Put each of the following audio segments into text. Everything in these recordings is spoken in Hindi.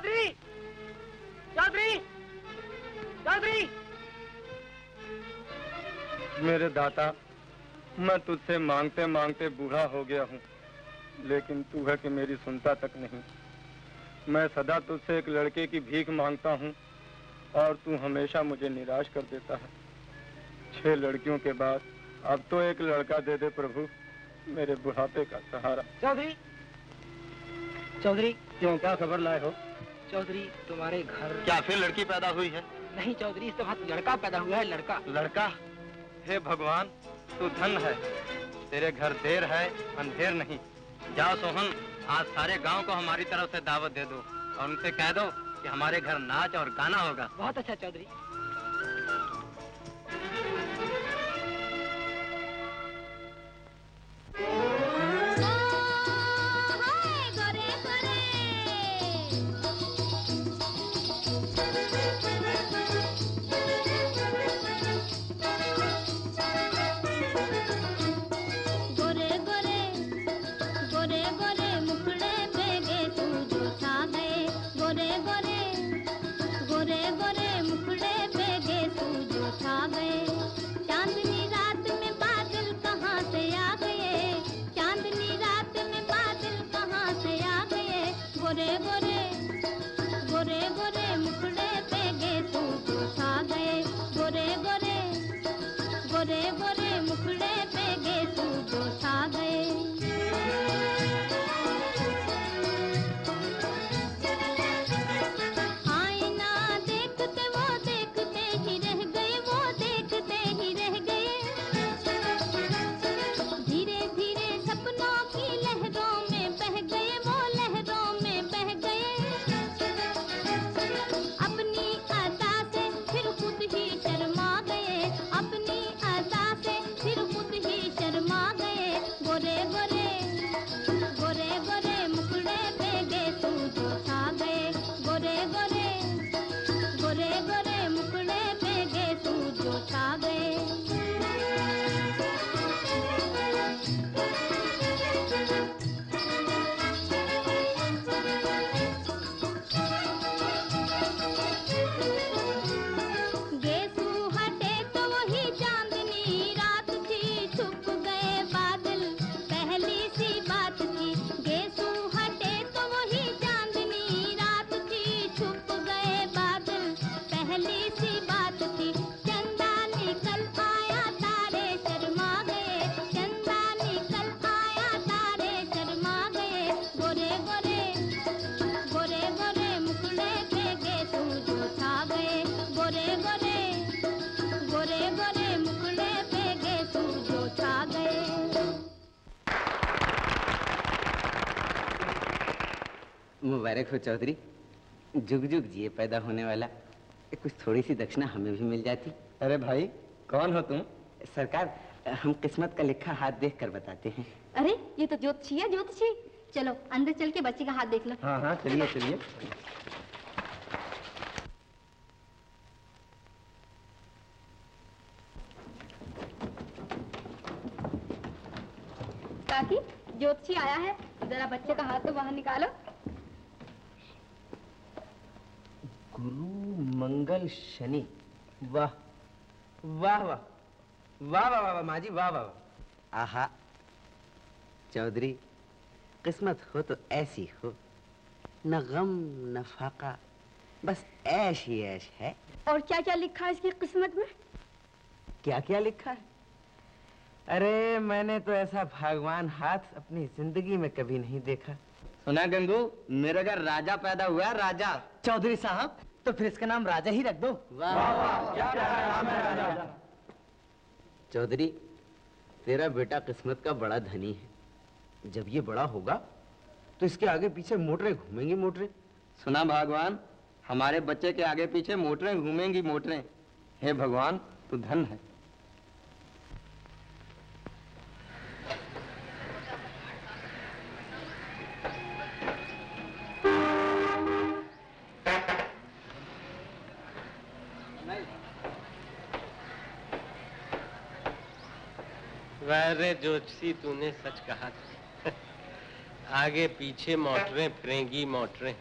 चौधरी, चौधरी, चौधरी। मेरे दाता, मैं तुझसे मांगते मांगते बूढ़ा हो गया हूँ, लेकिन तू है कि मेरी सुनता तक नहीं। मैं सदा तुझसे एक लड़के की भीख मांगता हूँ और तू हमेशा मुझे निराश कर देता है। 6 लड़कियों के बाद अब तो एक लड़का दे दे प्रभु, मेरे बुढ़ापे का सहारा। चौधरी, चौधरी। क्यों, क्या खबर लाए हो? चौधरी, तुम्हारे घर क्या फिर लड़की पैदा हुई है? नहीं चौधरी, इस दफा लड़का पैदा हुआ है। लड़का। लड़का? हे भगवान, तू धन है, तेरे घर देर है अंधेर नहीं। जाओ सोहन, आज सारे गांव को हमारी तरफ से दावत दे दो और उनसे कह दो कि हमारे घर नाच और गाना होगा। बहुत अच्छा चौधरी। मुबारक हो चौधरी, जुग जुग जिए पैदा होने वाला। कुछ थोड़ी सी दक्षिणा हमें भी मिल जाती। अरे भाई, कौन हो तुम? सरकार, हम किस्मत का लिखा हाथ देख कर बताते हैं। अरे ये तो ज्योतिषी है, ज्योतिषी। चलो अंदर चल के बच्चे का हाथ देख लो। हाँ हाँ, चलिए चलिए। काकी, ज्योतिषी आया है, जरा बच्चे का हाथ तो बाहर निकालो। गुरु मंगल शनि, वाह वाह वाह वाह वाह वाह माँ जी, वाह वाह। आहा चौधरी, किस्मत हो तो ऐसी हो, न गम न फाका, बस ऐश ही ऐश है। और क्या क्या लिखा है इसकी किस्मत में? क्या क्या लिखा है? अरे मैंने तो ऐसा भगवान हाथ अपनी जिंदगी में कभी नहीं देखा। सुना गंगू, मेरे घर राजा पैदा हुआ, राजा। चौधरी साहब, तो फिर इसका नाम राजा ही रख दो। वाह वाह, क्या नाम है राजा। चौधरी, तेरा बेटा किस्मत का बड़ा धनी है। जब ये बड़ा होगा तो इसके आगे पीछे मोटरें घूमेंगी, मोटरें। सुना भगवान, हमारे बच्चे के आगे पीछे मोटरें घूमेंगी, मोटरें। हे भगवान, तू धन है। अरे ज्योतिषी, तूने सच कहा था। आगे पीछे मोटरें फिरेंगी, मोटरें।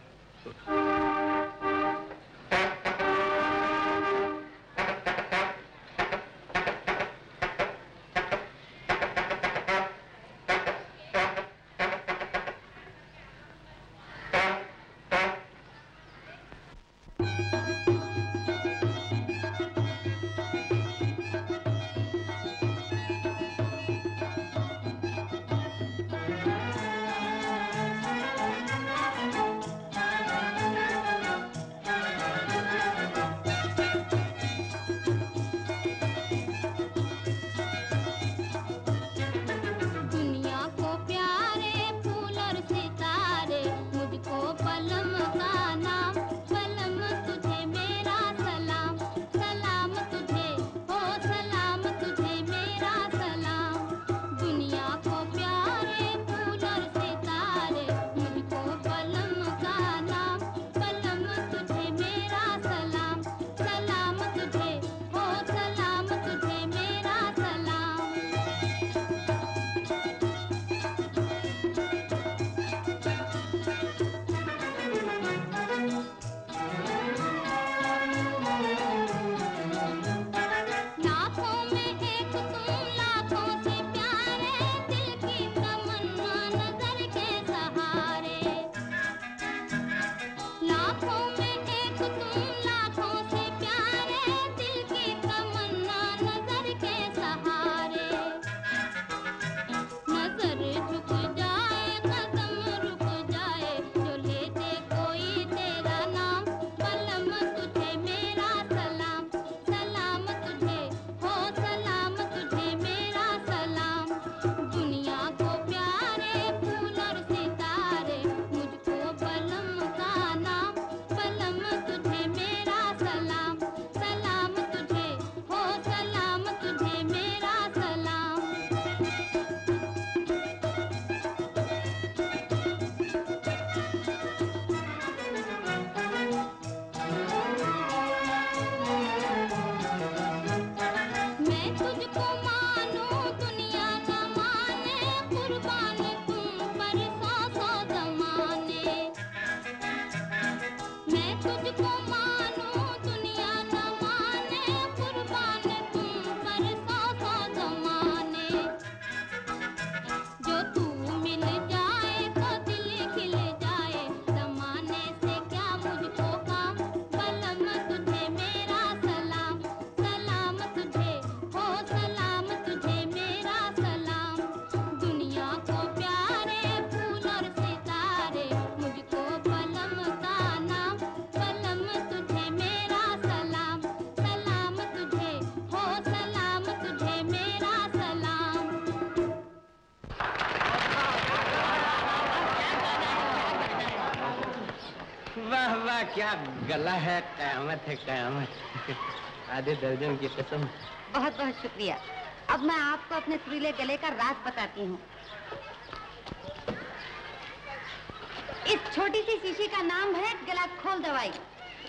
वाह वाह, क्या गला है, कयामत है कयामत। आधे दर्जन की कसम। बहुत बहुत शुक्रिया। अब मैं आपको अपने सुरीले गले का राज बताती हूँ। इस छोटी सी शीशी का नाम है गला खोल दवाई।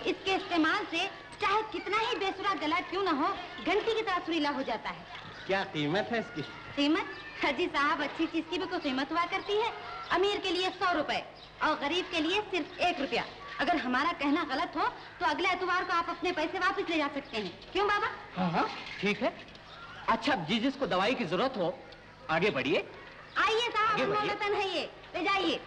इसके इस्तेमाल से चाहे कितना ही बेसुरा गला क्यों न हो, घंटी की तरह सुरीला हो जाता है। क्या कीमत है इसकी? कीमत? हाजी साहब, अच्छी चीज की भी कोई कीमत हुआ करती है। अमीर के लिए 100 रुपए और गरीब के लिए सिर्फ 1 रुपया। अगर हमारा कहना गलत हो तो अगले एतवार को आप अपने पैसे वापस ले जा सकते हैं। क्यों बाबा? हाँ, ठीक है। अच्छा, जिसको दवाई की जरूरत हो आगे बढ़िए। आइए साहब, मोहब्बतन है ये, ले जाइए।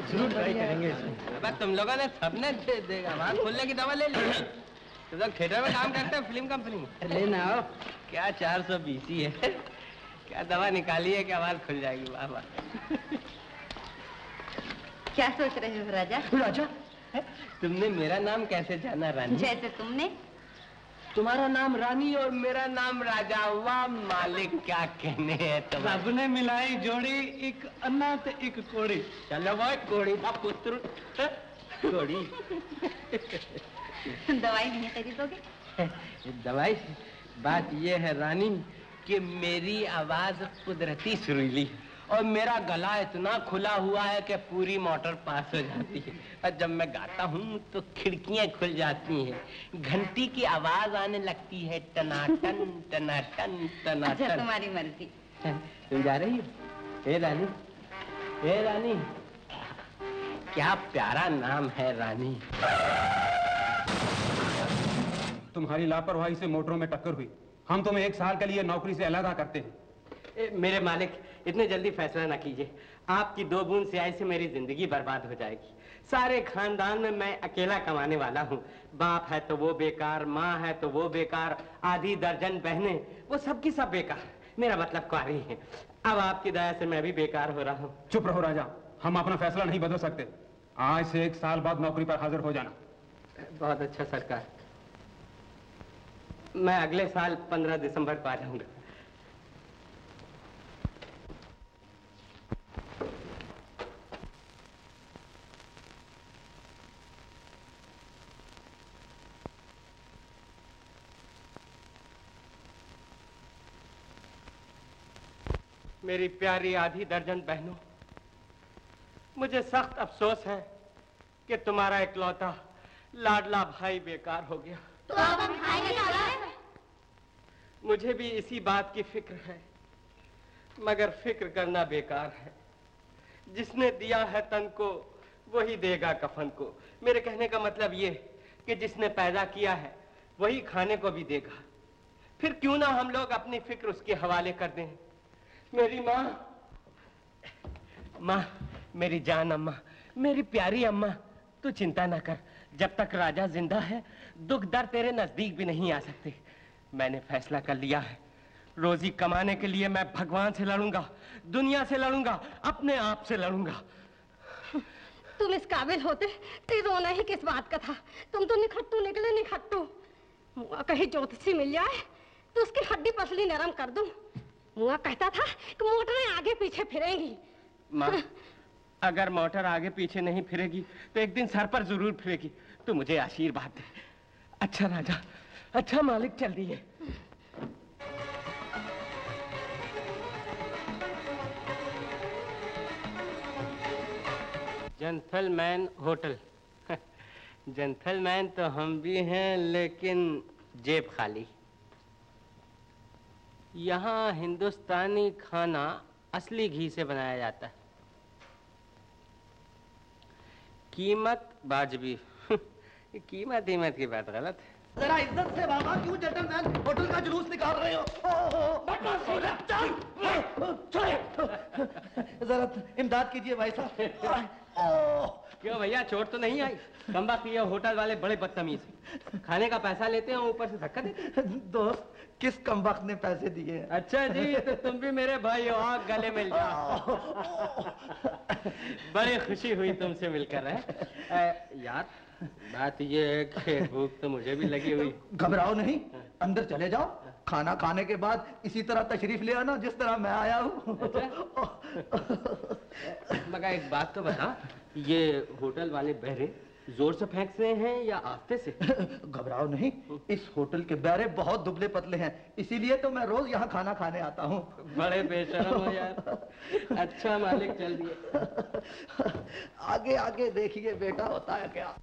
जरूर ट्राई करेंगे इसमें। अब तुम लोगों ने सबने आवाज खोलने की दवा ले ली। तुम लोग थिएटर में काम करते हो, फिल्म कंपनी में? लेना आओ। क्या 420 है? क्या दवा निकाली है कि आवाज खुल जाएगी? वाह वाह। क्या सोच रहे हो राजा? राजा? तुमने मेरा नाम कैसे जाना रानी? जैसे तुमने। तुम्हारा नाम रानी और मेरा नाम राजा। वाह मालिक, क्या कहने हैं तुम। रब ने मिलाई जोड़ी, एक अन्ना ते एक कोड़ी। चलो वो कोड़ी का पुत्र कोड़ी। दवाई नहीं खरीदोगे? दवाई? बात ये है रानी कि मेरी आवाज कुदरती सुरीली और मेरा गला इतना खुला हुआ है कि पूरी मोटर पास हो जाती है। और जब मैं गाता हूँ तो खिड़कियां खुल जाती हैं, घंटी की आवाज आने लगती है, टनाटन टनाटन टनाटन। अच्छा, तुम्हारी मर्जी। तुम जा रही हो? हे रानी, हे रानी, क्या प्यारा नाम है रानी। तुम्हारी लापरवाही से मोटरों में टक्कर हुई। हम तुम्हें 1 साल के लिए नौकरी से अलग करते हैं। मेरे मालिक, इतने जल्दी फैसला ना कीजिए। आपकी 2 बूंद स्याही से मेरी जिंदगी बर्बाद हो जाएगी। सारे खानदान में मैं अकेला कमाने वाला हूँ। बाप है तो वो बेकार, माँ है तो वो बेकार, आधी दर्जन बहनें, वो सब की सब बेकार। मेरा मतलब कुंवारी है। अब आपकी दया से मैं भी बेकार हो रहा हूँ। चुप रहो राजा, हम अपना फैसला नहीं बदल सकते। आज से 1 साल बाद नौकरी पर हाजिर हो जाना। बहुत अच्छा सरकार, मैं अगले साल 15 दिसंबर को आ जाऊंगा। मेरी प्यारी आधी दर्जन बहनों, मुझे सख्त अफसोस है कि तुम्हारा इकलौता लाडला भाई बेकार हो गया। तो अब हम खाएंगे क्या? मुझे भी इसी बात की फिक्र है, मगर फिक्र करना बेकार है। जिसने दिया है तन को वही देगा कफन को। मेरे कहने का मतलब ये कि जिसने पैदा किया है वही खाने को भी देगा। फिर क्यों ना हम लोग अपनी फिक्र उसके हवाले कर दें। मेरी माँ, माँ, मेरी जान अम्मा, मेरी प्यारी अम्मा, तू चिंता ना कर। जब तक राजा जिंदा है दुख दर्द तेरे नजदीक भी नहीं आ सकते। मैंने फैसला कर लिया है, रोजी कमाने के लिए मैं भगवान से लड़ूंगा, दुनिया से लड़ूंगा, अपने आप से लड़ूंगा। तुम इस काबिल होते तो रोना ही किस बात का था। तुम तो निखट्टू निकले, निखट्टू। मुआ कहीं ज्योतिषी मिल जाए तो उसकी हड्डी पसली नरम कर दूं। मुआ कहता था कि मोटरें आगे पीछे फिरेंगी। माँ, अगर मोटर आगे पीछे नहीं फिरेगी तो एक दिन सर पर जरूर फिरेगी। तो मुझे आशीर्वाद दे। अच्छा राजा, अच्छा मालिक, चल दिए। Gentleman hotel. जेंटलमैन तो हम भी हैं, लेकिन जेब खाली। यहाँ हिंदुस्तानी खाना असली घी से बनाया जाता है, कीमत वाजिबी। कीमत की बात गलत है। जरा इज्जत से बाबा, क्यों जेंटलमैन होटल का जुलूस निकाल रहे हो? जरा इमदाद कीजिए भाई साहब। क्यों भैया, चोट तो नहीं आई? कमबख्त ये होटल वाले बड़े बदतमीज हैं। खाने का पैसा लेते हैं, ऊपर से धक्का देते हैं। दोस्त, किस कमबख्त ने पैसे दिए? अच्छा जी, तो तुम भी मेरे भाई हो, आओ गले मिल जाओ। बड़ी खुशी हुई तुमसे मिलकर। है यार, बात ये है कि भूख तो मुझे भी लगी हुई। घबराओ नहीं, अंदर चले जाओ, खाना खाने के बाद इसी तरह तशरीफ ले आना जिस तरह मैं आया हूँ। मगर एक बात तो बता, ये होटल वाले बहरे जोर से फेंकते हैं या आस्ते से? घबराओ नहीं, इस होटल के बहरे बहुत दुबले पतले हैं, इसीलिए तो मैं रोज यहाँ खाना खाने आता हूँ। बड़े बेशरम हो यार। अच्छा मालिक, चल दिए। आगे आगे देखिए बेटा, होता है क्या।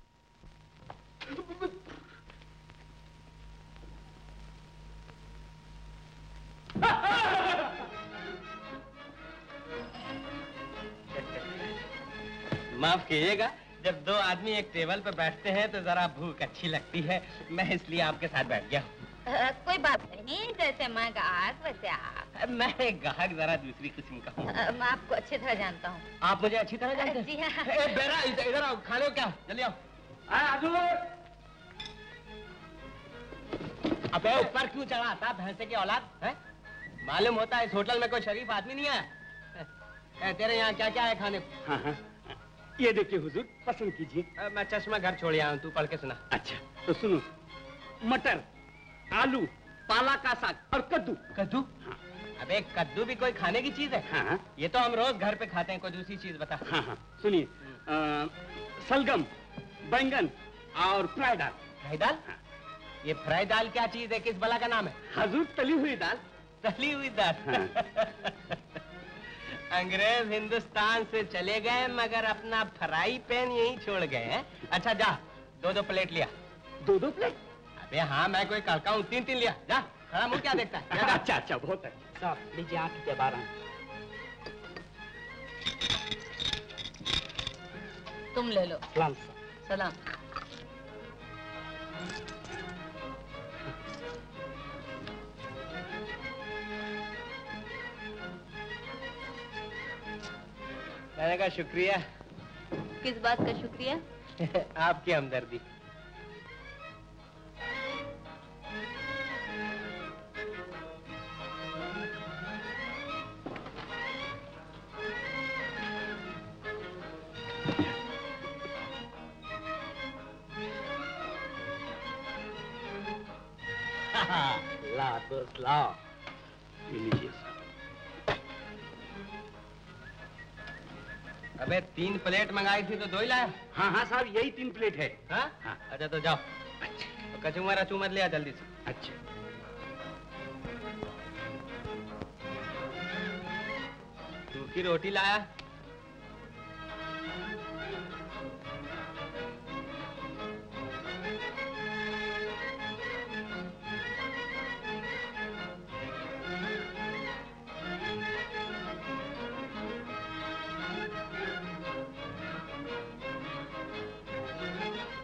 माफ कीजिएगा, जब दो आदमी एक टेबल पर बैठते हैं तो जरा भूख अच्छी लगती है, मैं इसलिए आपके साथ बैठ गया हूँ। कोई बात नहीं, जैसे मैं ग्राहक वैसे आप। मैं एक ग्राहक जरा दूसरी किस्म का हूँ। मैं आपको अच्छी तरह जानता हूँ। आप मुझे अच्छी तरह जानते हैं? जी हाँ। बेरा, इधर आओ, खा लो क्या? जल्दी आओ। अबे ऊपर क्यों चढ़ा आता भैंसे की औलाद है? मालूम होता है इस होटल में कोई शरीफ आदमी नहीं है। तेरे यहाँ क्या क्या है खाने को? हाँ हाँ, ये देखिए हुजूर, पसंद कीजिए। मैं चश्मा घर छोड़ आया हूँ, तू पढ़ के सुना। अच्छा तो सुनो, मटर, आलू, पाला का साग और कद्दू। कद्दू? हाँ। अबे कद्दू भी कोई खाने की चीज है? हाँ। ये तो हम रोज घर पे खाते हैं, कोई दूसरी चीज बता। हाँ हाँ, सुनिए, सलगम, बैंगन और फ्राई दाल। फ्राई दाल? हाँ। ये फ्राई दाल क्या चीज है, किस बला का नाम है? हुजूर, तली हुई दाल। तली हुई दाल? हाँ। अंग्रेज हिंदुस्तान से चले गए मगर अपना फ्राई पैन यहीं छोड़ गए हैं। अच्छा जा, दो प्लेट लिया। दो प्लेट? अबे हाँ, मैं कोई कड़का हूँ, तीन लिया। जा, खड़ा मुंह क्या देखता है? अच्छा अच्छा, बहुत अच्छा। साहब लीजिए 8 रुपया 12। तुम ले लो। सलाम। सलाम। मैंने कहा शुक्रिया। किस बात का शुक्रिया? आपकी हमदर्दी। ला दोस्त ला, लीजिए। अबे 3 प्लेट मंगाई थी तो 2 ही लाया? हाँ हाँ साहब, यही 3 प्लेट है। हाँ? हाँ। अच्छा तो जाओ। अच्छा तो कचूमर अचूमर ले आ जल्दी से। अच्छा। सूखी रोटी लाया?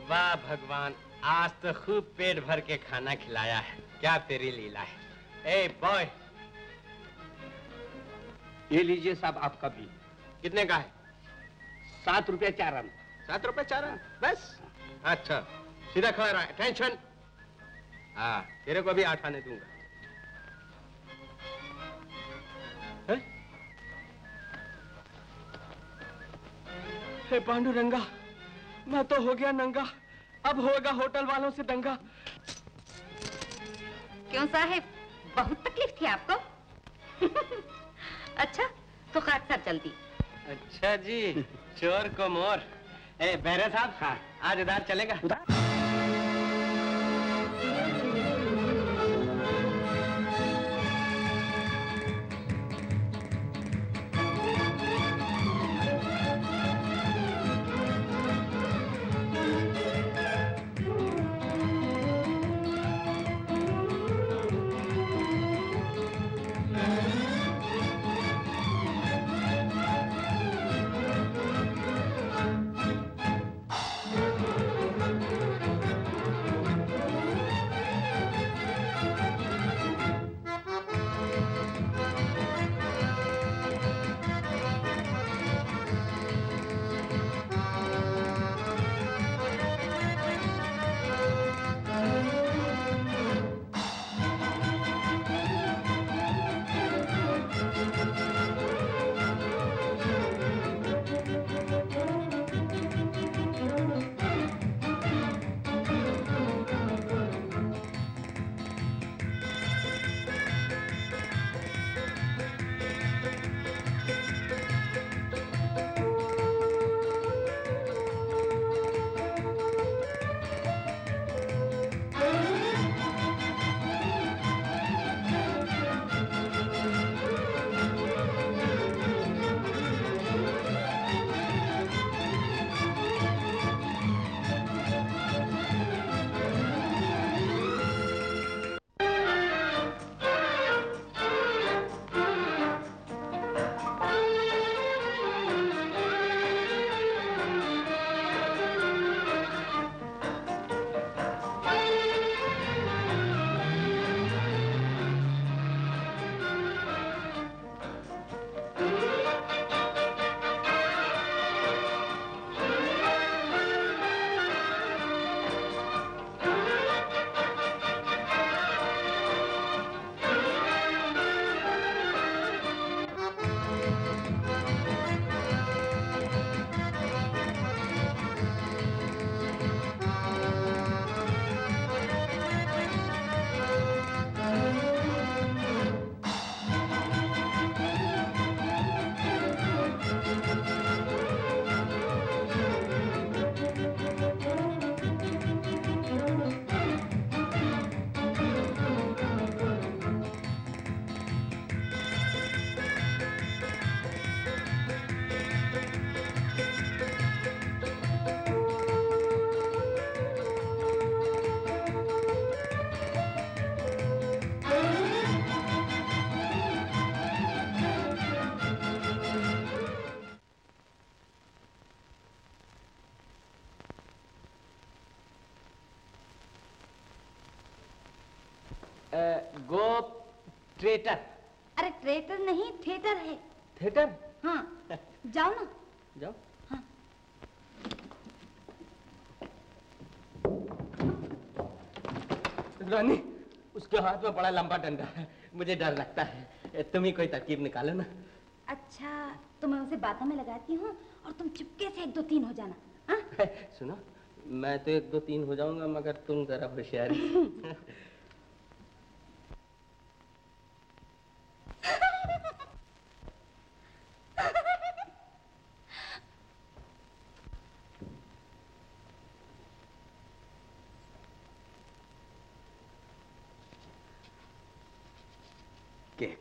वाह भगवान, आज तो खूब पेट भर के खाना खिलाया है। क्या तेरी लीला है। ए बॉय, ये लीजिए साहब आपका बिल। कितने का है? 7 रुपया 4 आना। 7 रुपए 4 आना बस? अच्छा, सीधा खा रहा है। टेंशन। हाँ, तेरे को भी 8 आने दूंगा। हे पांडुरंगा, मैं तो हो गया नंगा, अब होगा होटल वालों से दंगा। क्यों साहिब, बहुत तकलीफ थी आपको? अच्छा तो खाक साहब जल्दी। अच्छा जी, चोर को मोर। ए बहरे साहब, हाँ, आज उधार चलेगा? गोप ट्रेटर। अरे ट्रेटर नहीं, थिएटर है। थिएटर? हाँ, जाओ ना। जाओ। हाँ। रानी, उसके हाथ में बड़ा लंबा डंडा है, मुझे डर लगता है। तुम ही कोई तरकीब निकालो ना। अच्छा, तो मैं उसे बातों में लगाती हूँ और तुम चुपके से 1 2 3 हो जाना। हाँ? सुनो, मैं तो 1 2 3 हो जाऊंगा, मगर तुम जरा होशियारी।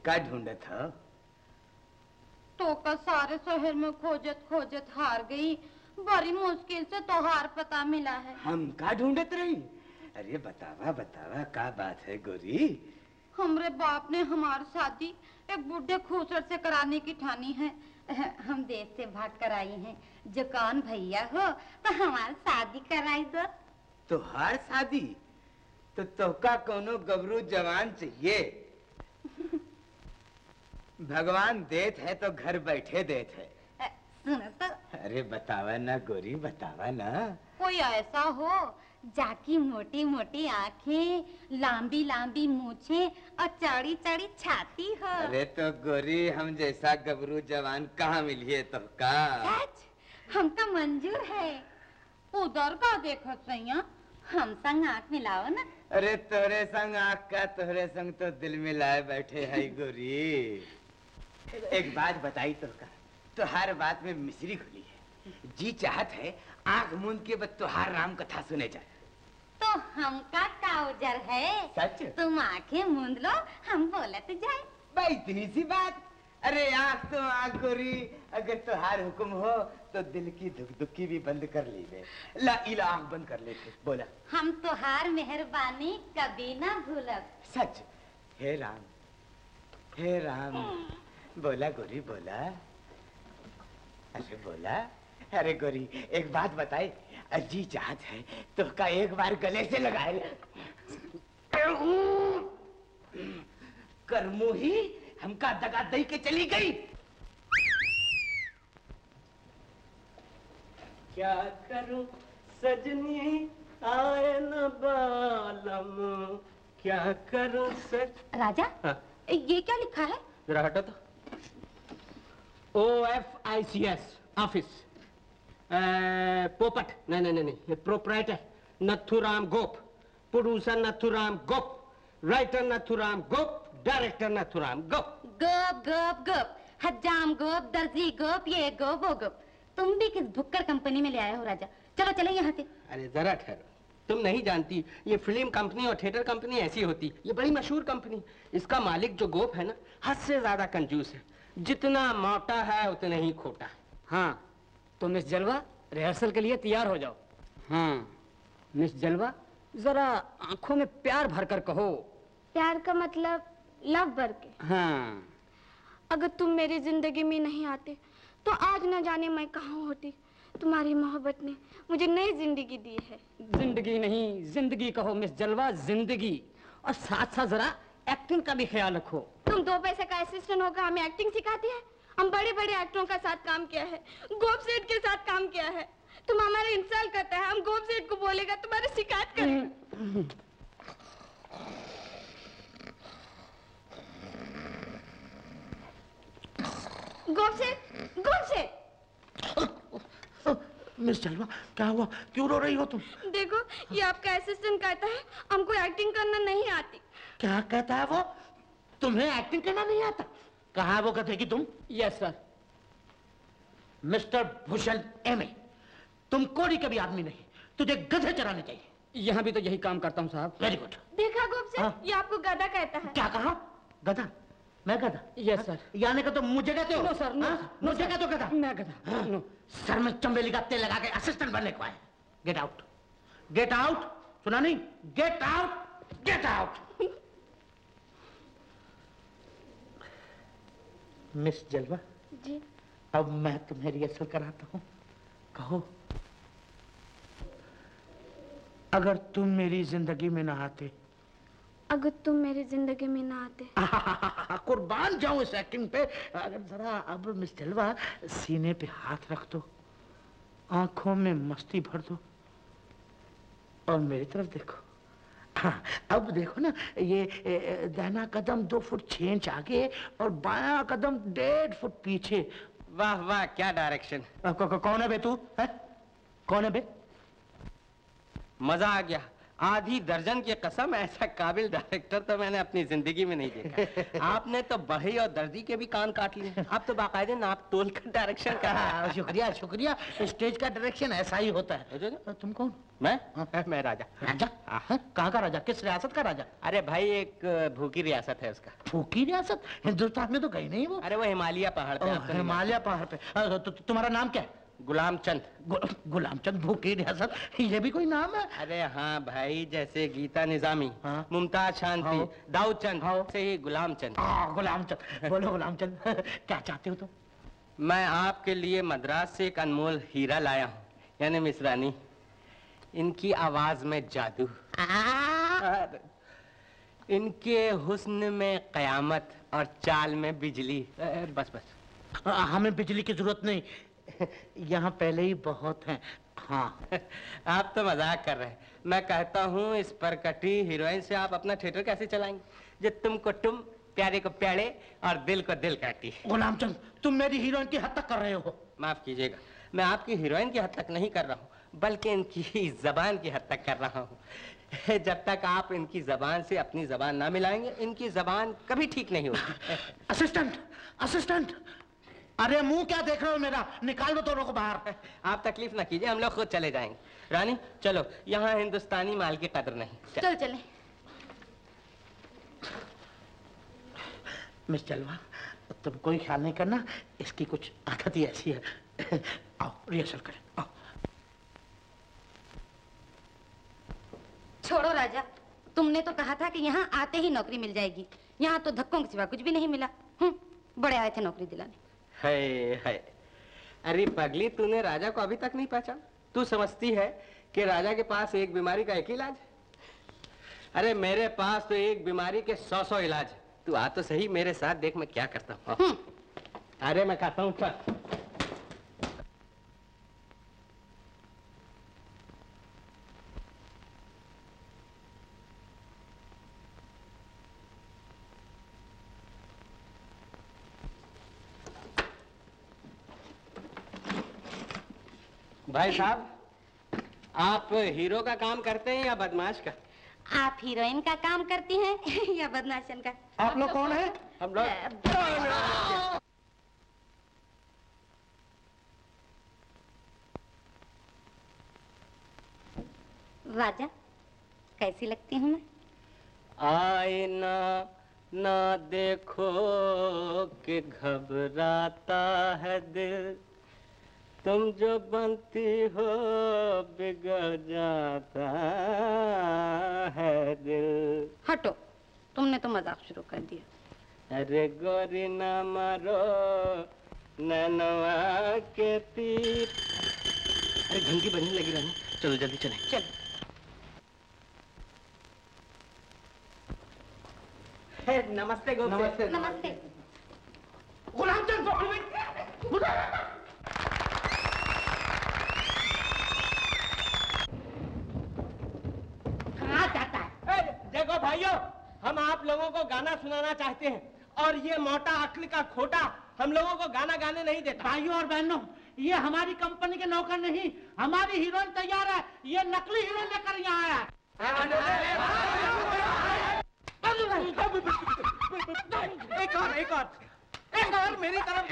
क्या ढूंढत हो? तो का सारे शहर में खोजत खोजत हार गई, बड़ी मुश्किल से तोहार पता मिला है। हम का ढूंढत रही? अरे बतावा बतावा, का बात है गोरी? हमरे बाप ने हमारी शादी एक बुढ़े खूसर से कराने की ठानी है। हम देश से भाग कर आई हैं। जो कौन भैया हो तो हमारी शादी कराई दो। तुहार शादी? तो तोका कोनो गबरू जवान चाहिए। भगवान देत है तो घर बैठे देत है। सुनो तो। अरे बतावा ना गोरी, बतावा ना। कोई ऐसा हो जाकी मोटी मोटी आंखें, लंबी लंबी मूछें और चौड़ी चौड़ी छाती हो। अरे तो गोरी, हम जैसा गबरू जवान कहाँ मिलिए तो का? सच? हमका मंजूर है। उधर का देखो सैया, हम संग आंख मिलाओ ना। अरे तोरे संग आँख का, तोरे संग तो दिल मिलाए बैठे है गोरी। एक बात बताई तो का, तुहार बात में मिश्री खुली है। जी चाहत है आंख मूंद के बस तुहार राम कथा सुने जाए। तो हमका काउजर है। सच? तुम आंखें मूंद लो, हम बोलते जाए। भाई इतनी सी बात? अरे आंख तो आंख गोरी, अगर तुहार हुक्म हो तो दिल की धुक धुकी भी बंद कर लीजिए। ला इला आंख बंद कर लेते। बोला। हम तुहार मेहरबानी कभी ना भूलब। सच? हे राम, हे राम। बोला गोरी, बोला। अरे बोला। अरे गोरी, एक बात बताए, जी चाहत है तो का एक बार गले से लगाए। करमू ही हमका दगा दई के चली गई। क्या करूं सजनी आए न बालम, क्या करूं राजा। हाँ? ये क्या लिखा है? जरा हटो तो। OFICS ऑफिस, पोपट नहीं, प्रोपराइटर नथुराम गोप, प्रोड्यूसर नथुराम गोप, राइटर नथुराम गोप, डायरेक्टर नथुराम गोप। गोप गोप गोप, हजाम गोप, दर्जी गोप, ये गोप वो गोप। तुम भी किस भुक्कड़ कंपनी में ले आए हो राजा? चलो चले यहाँ से। अरे जरा ठहरो, तुम नहीं जानती, ये फिल्म कंपनी और थिएटर कंपनी ऐसी होती। ये बड़ी मशहूर कंपनी। इसका मालिक जो गोप है ना, हद से ज्यादा कंजूस है। जितना मोटा है उतना ही खोटा है। हाँ, तो मिस जलवा रिहर्सल के लिए तैयार हो जाओ। हाँ मिस जलवा, जरा आंखों में प्यार भरकर कहो। प्यार का मतलब लव भर के? हाँ। अगर तुम मेरी जिंदगी में नहीं आते तो आज न जाने मैं कहाँ होती। तुम्हारी मोहब्बत ने मुझे नई जिंदगी दी है। जिंदगी नहीं, जिंदगी कहो मिस जलवा, जिंदगी। और साथ साथ जरा एक्टिंग का भी ख्याल रखो। तुम 2 पैसे का असिस्टेंट होकर हमें एक्टिंग सिखाती है? हम बड़े बड़े एक्टरों का साथ काम किया है, गोप सेठ के साथ काम किया है। तुम हमारा इंसल्ट करता है, हम गोप सेठ को बोलेगा तुम्हारी शिकायत करेंगे। गोप सेठ, गोप सेठ। मिस जलवा, क्या हुआ? क्यों रो रही हो तुम? देखो, ये आपका असिस्टेंट कहता है हमको एक्टिंग करना नहीं आती। क्या कहता है वो? तुम्हें एक्टिंग करना नहीं आता? कहाँ है वो कहते कि तुम? Yes sir. Mister Bhushan MA, तुम कोड़ी के भी आदमी नहीं, तुझे गधे चराने चाहिए। यहाँ भी तो यही काम करता हूँ साहब। Very good. देखा गोप सेठ, ये आपको गधा कहता है। क्या कहा? गधा? मैं गधा? Yes sir. यानी कि तुम मुझे कहते हो? नो सर, नो, मुझे कहते हो गधा? मैं गधा। नो। सर में चंबेली का तेल लगा के असिस्टेंट बनने को आए। Get out, get out. सुना नहीं? Get out, get out. Miss जलवा जी। अब मैं तुम्हें रिहर्सल कराता हूँ। कहो, अगर तुम मेरी जिंदगी में ना आते अगर तुम मेरी जिंदगी में ना आते। कुर्बान जाऊं इस एक्टिंग पे। अगर जरा अब मिस जलवा सीने पे हाथ रख दो, आंखों में मस्ती भर दो और मेरी तरफ देखो। हाँ, अब देखो ना, ये दाहिना कदम 2 फुट 6 इंच आगे और बायां कदम 1.5 फुट पीछे। वाह वाह, क्या डायरेक्शन। कौन है बे तू? है कौन है बे? मजा आ गया। आधी दर्जन की कसम, ऐसा काबिल डायरेक्टर तो मैंने अपनी जिंदगी में नहीं देखा। आपने तो बढ़ई और दर्जी के भी कान काट लिए। आप तो बाकायदे नाप तोल कर डायरेक्शन कर रहे हैं। शुक्रिया शुक्रिया। स्टेज का डायरेक्शन ऐसा ही होता है। तुम कौन? मैं राजा। राजा? कहाँ का राजा? किस रियासत का राजा? अरे भाई, एक भूखी रियासत है उसका। भूखी रियासत? हिंदुस्तान में तो गई नहीं वो। अरे वो हिमालय पहाड़ पे। हिमालय पहाड़ पे। तुम्हारा नाम क्या है? गुलाम चंद। गुलाम चंद, भूखी रियासत, ये भी कोई नाम है? अरे हाँ भाई, जैसे गीता निजामी, मुमताज शांति, दाऊद चंद, से ही गुलाम चंद। गुलाम चंद। बोलो गुलाम चंद, क्या चाहते हो तुम? मैं आपके लिए मद्रास से एक अनमोल हीरा लाया हूँ, यानी मिसरानी। इनकी आवाज में जादू, इनके हुस्न में कयामत और चाल में बिजली। बस बस, हमें बिजली की जरूरत नहीं, यहाँ पहले ही बहुत हैं। हाँ। आप तो मजाक कर रहे हैं। मैं कहता हूँ, इस परकटी हीरोइन से आप अपना थिएटर कैसे चलाएंगे, जो तुमको तुम, प्यारे को प्यारे और दिल को दिल कहती है। गुलाम चंद, तुम मेरी हीरोइन की हद तक कर रहे हो। माफ कीजिएगा, मैं आपकी हीरोइन की हद तक नहीं कर रहा हूँ, बल्कि इनकी जबान की हद तक कर रहा हूँ। जब तक आप इनकी जबान से अपनी जबान ना मिलाएंगे, इनकी जबान कभी ठीक नहीं होगी। असिस्टेंट, असिस्टेंट, अरे मुंह क्या देख रहे हो मेरा? निकाल दो दोनों को बाहर। आप तकलीफ ना कीजिए, हम लोग खुद चले जाएंगे। रानी चलो, यहाँ हिंदुस्तानी माल की कदर नहीं। चल चले। मिस जलवा, तुम कोई ख्याल नहीं करना, इसकी कुछ आदत ही ऐसी है। आओ रिहर्सल करें, आओ। छोड़ो राजा, तुमने तो कहा था कि यहाँ आते ही नौकरी मिल जाएगी। यहाँ तो धक्कों के सिवा कुछ भी नहीं मिला। बड़े आए थे नौकरी दिलाने। है। अरे पगली, तूने राजा को अभी तक नहीं पहचाना? तू समझती है कि राजा के पास एक बीमारी का एक इलाज है? अरे मेरे पास तो एक बीमारी के 100 इलाज है। तू आ तो सही मेरे साथ, देख मैं क्या करता हूँ। अरे मैं कहता हूँ चल। भाई साहब, आप हीरो का काम करते हैं या बदमाश का? आप हीरोइन का काम करती हैं या बदमाशन का? आप लोग कौन है? हम लोग राजा, कैसी लगती हूँ मैं? आईना ना देखो कि घबराता है दिल, तुम जो बनती हो बिगड़ जाता है दिल। हटो, तुमने तो मजाक शुरू कर दिया। अरे गोरी ना मारो नैनवा के तीर। अरे घंटी बजने लगी रानी, चलो जल्दी चलें। चलो। नमस्ते गोपी। नमस्ते। नमस्ते। गुलाम चंद, कहाँ जाता है? देखो भाइयों, हम आप लोगों को गाना सुनाना चाहते हैं और ये मोटा अक्ल का खोटा हम लोगों को गाना गाने नहीं देता। भाइयों और बहनों, ये हमारी कंपनी के नौकर नहीं, हमारी हीरोइन तैयार है। ये नकली हीरोइन लेकर यहाँ आया है। एक और मेरी तरफ।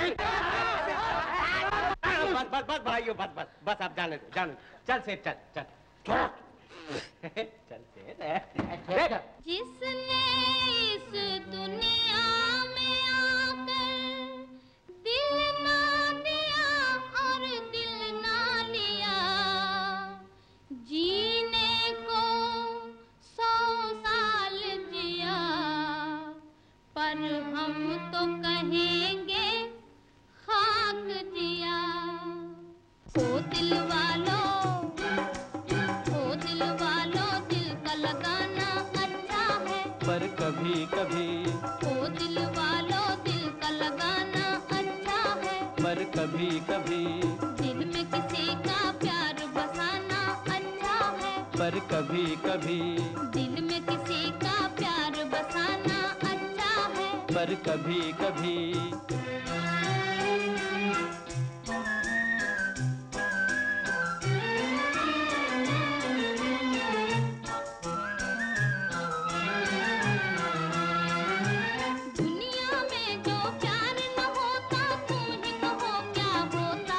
बस भाइयों, बस आप जाने दो। चल सेठ, चल। चल सेठ। जिसने इस दुनिया में आकर दिल ना दिया और दिल ना लिया, जीने को 100 साल जिया, पर हम तो कहेंगे खाक जिया। ओ दिल वालों, दिल का लगाना अच्छा है। पर कभी कभी ओ दिल वालों दिल का लगाना अच्छा है, पर कभी कभी दिल में किसी का प्यार बसाना अच्छा है, पर कभी कभी दिल में किसी का प्यार बसाना अच्छा है, पर कभी कभी दुनिया में जो प्यार न होता तुम ही कहो क्या होता,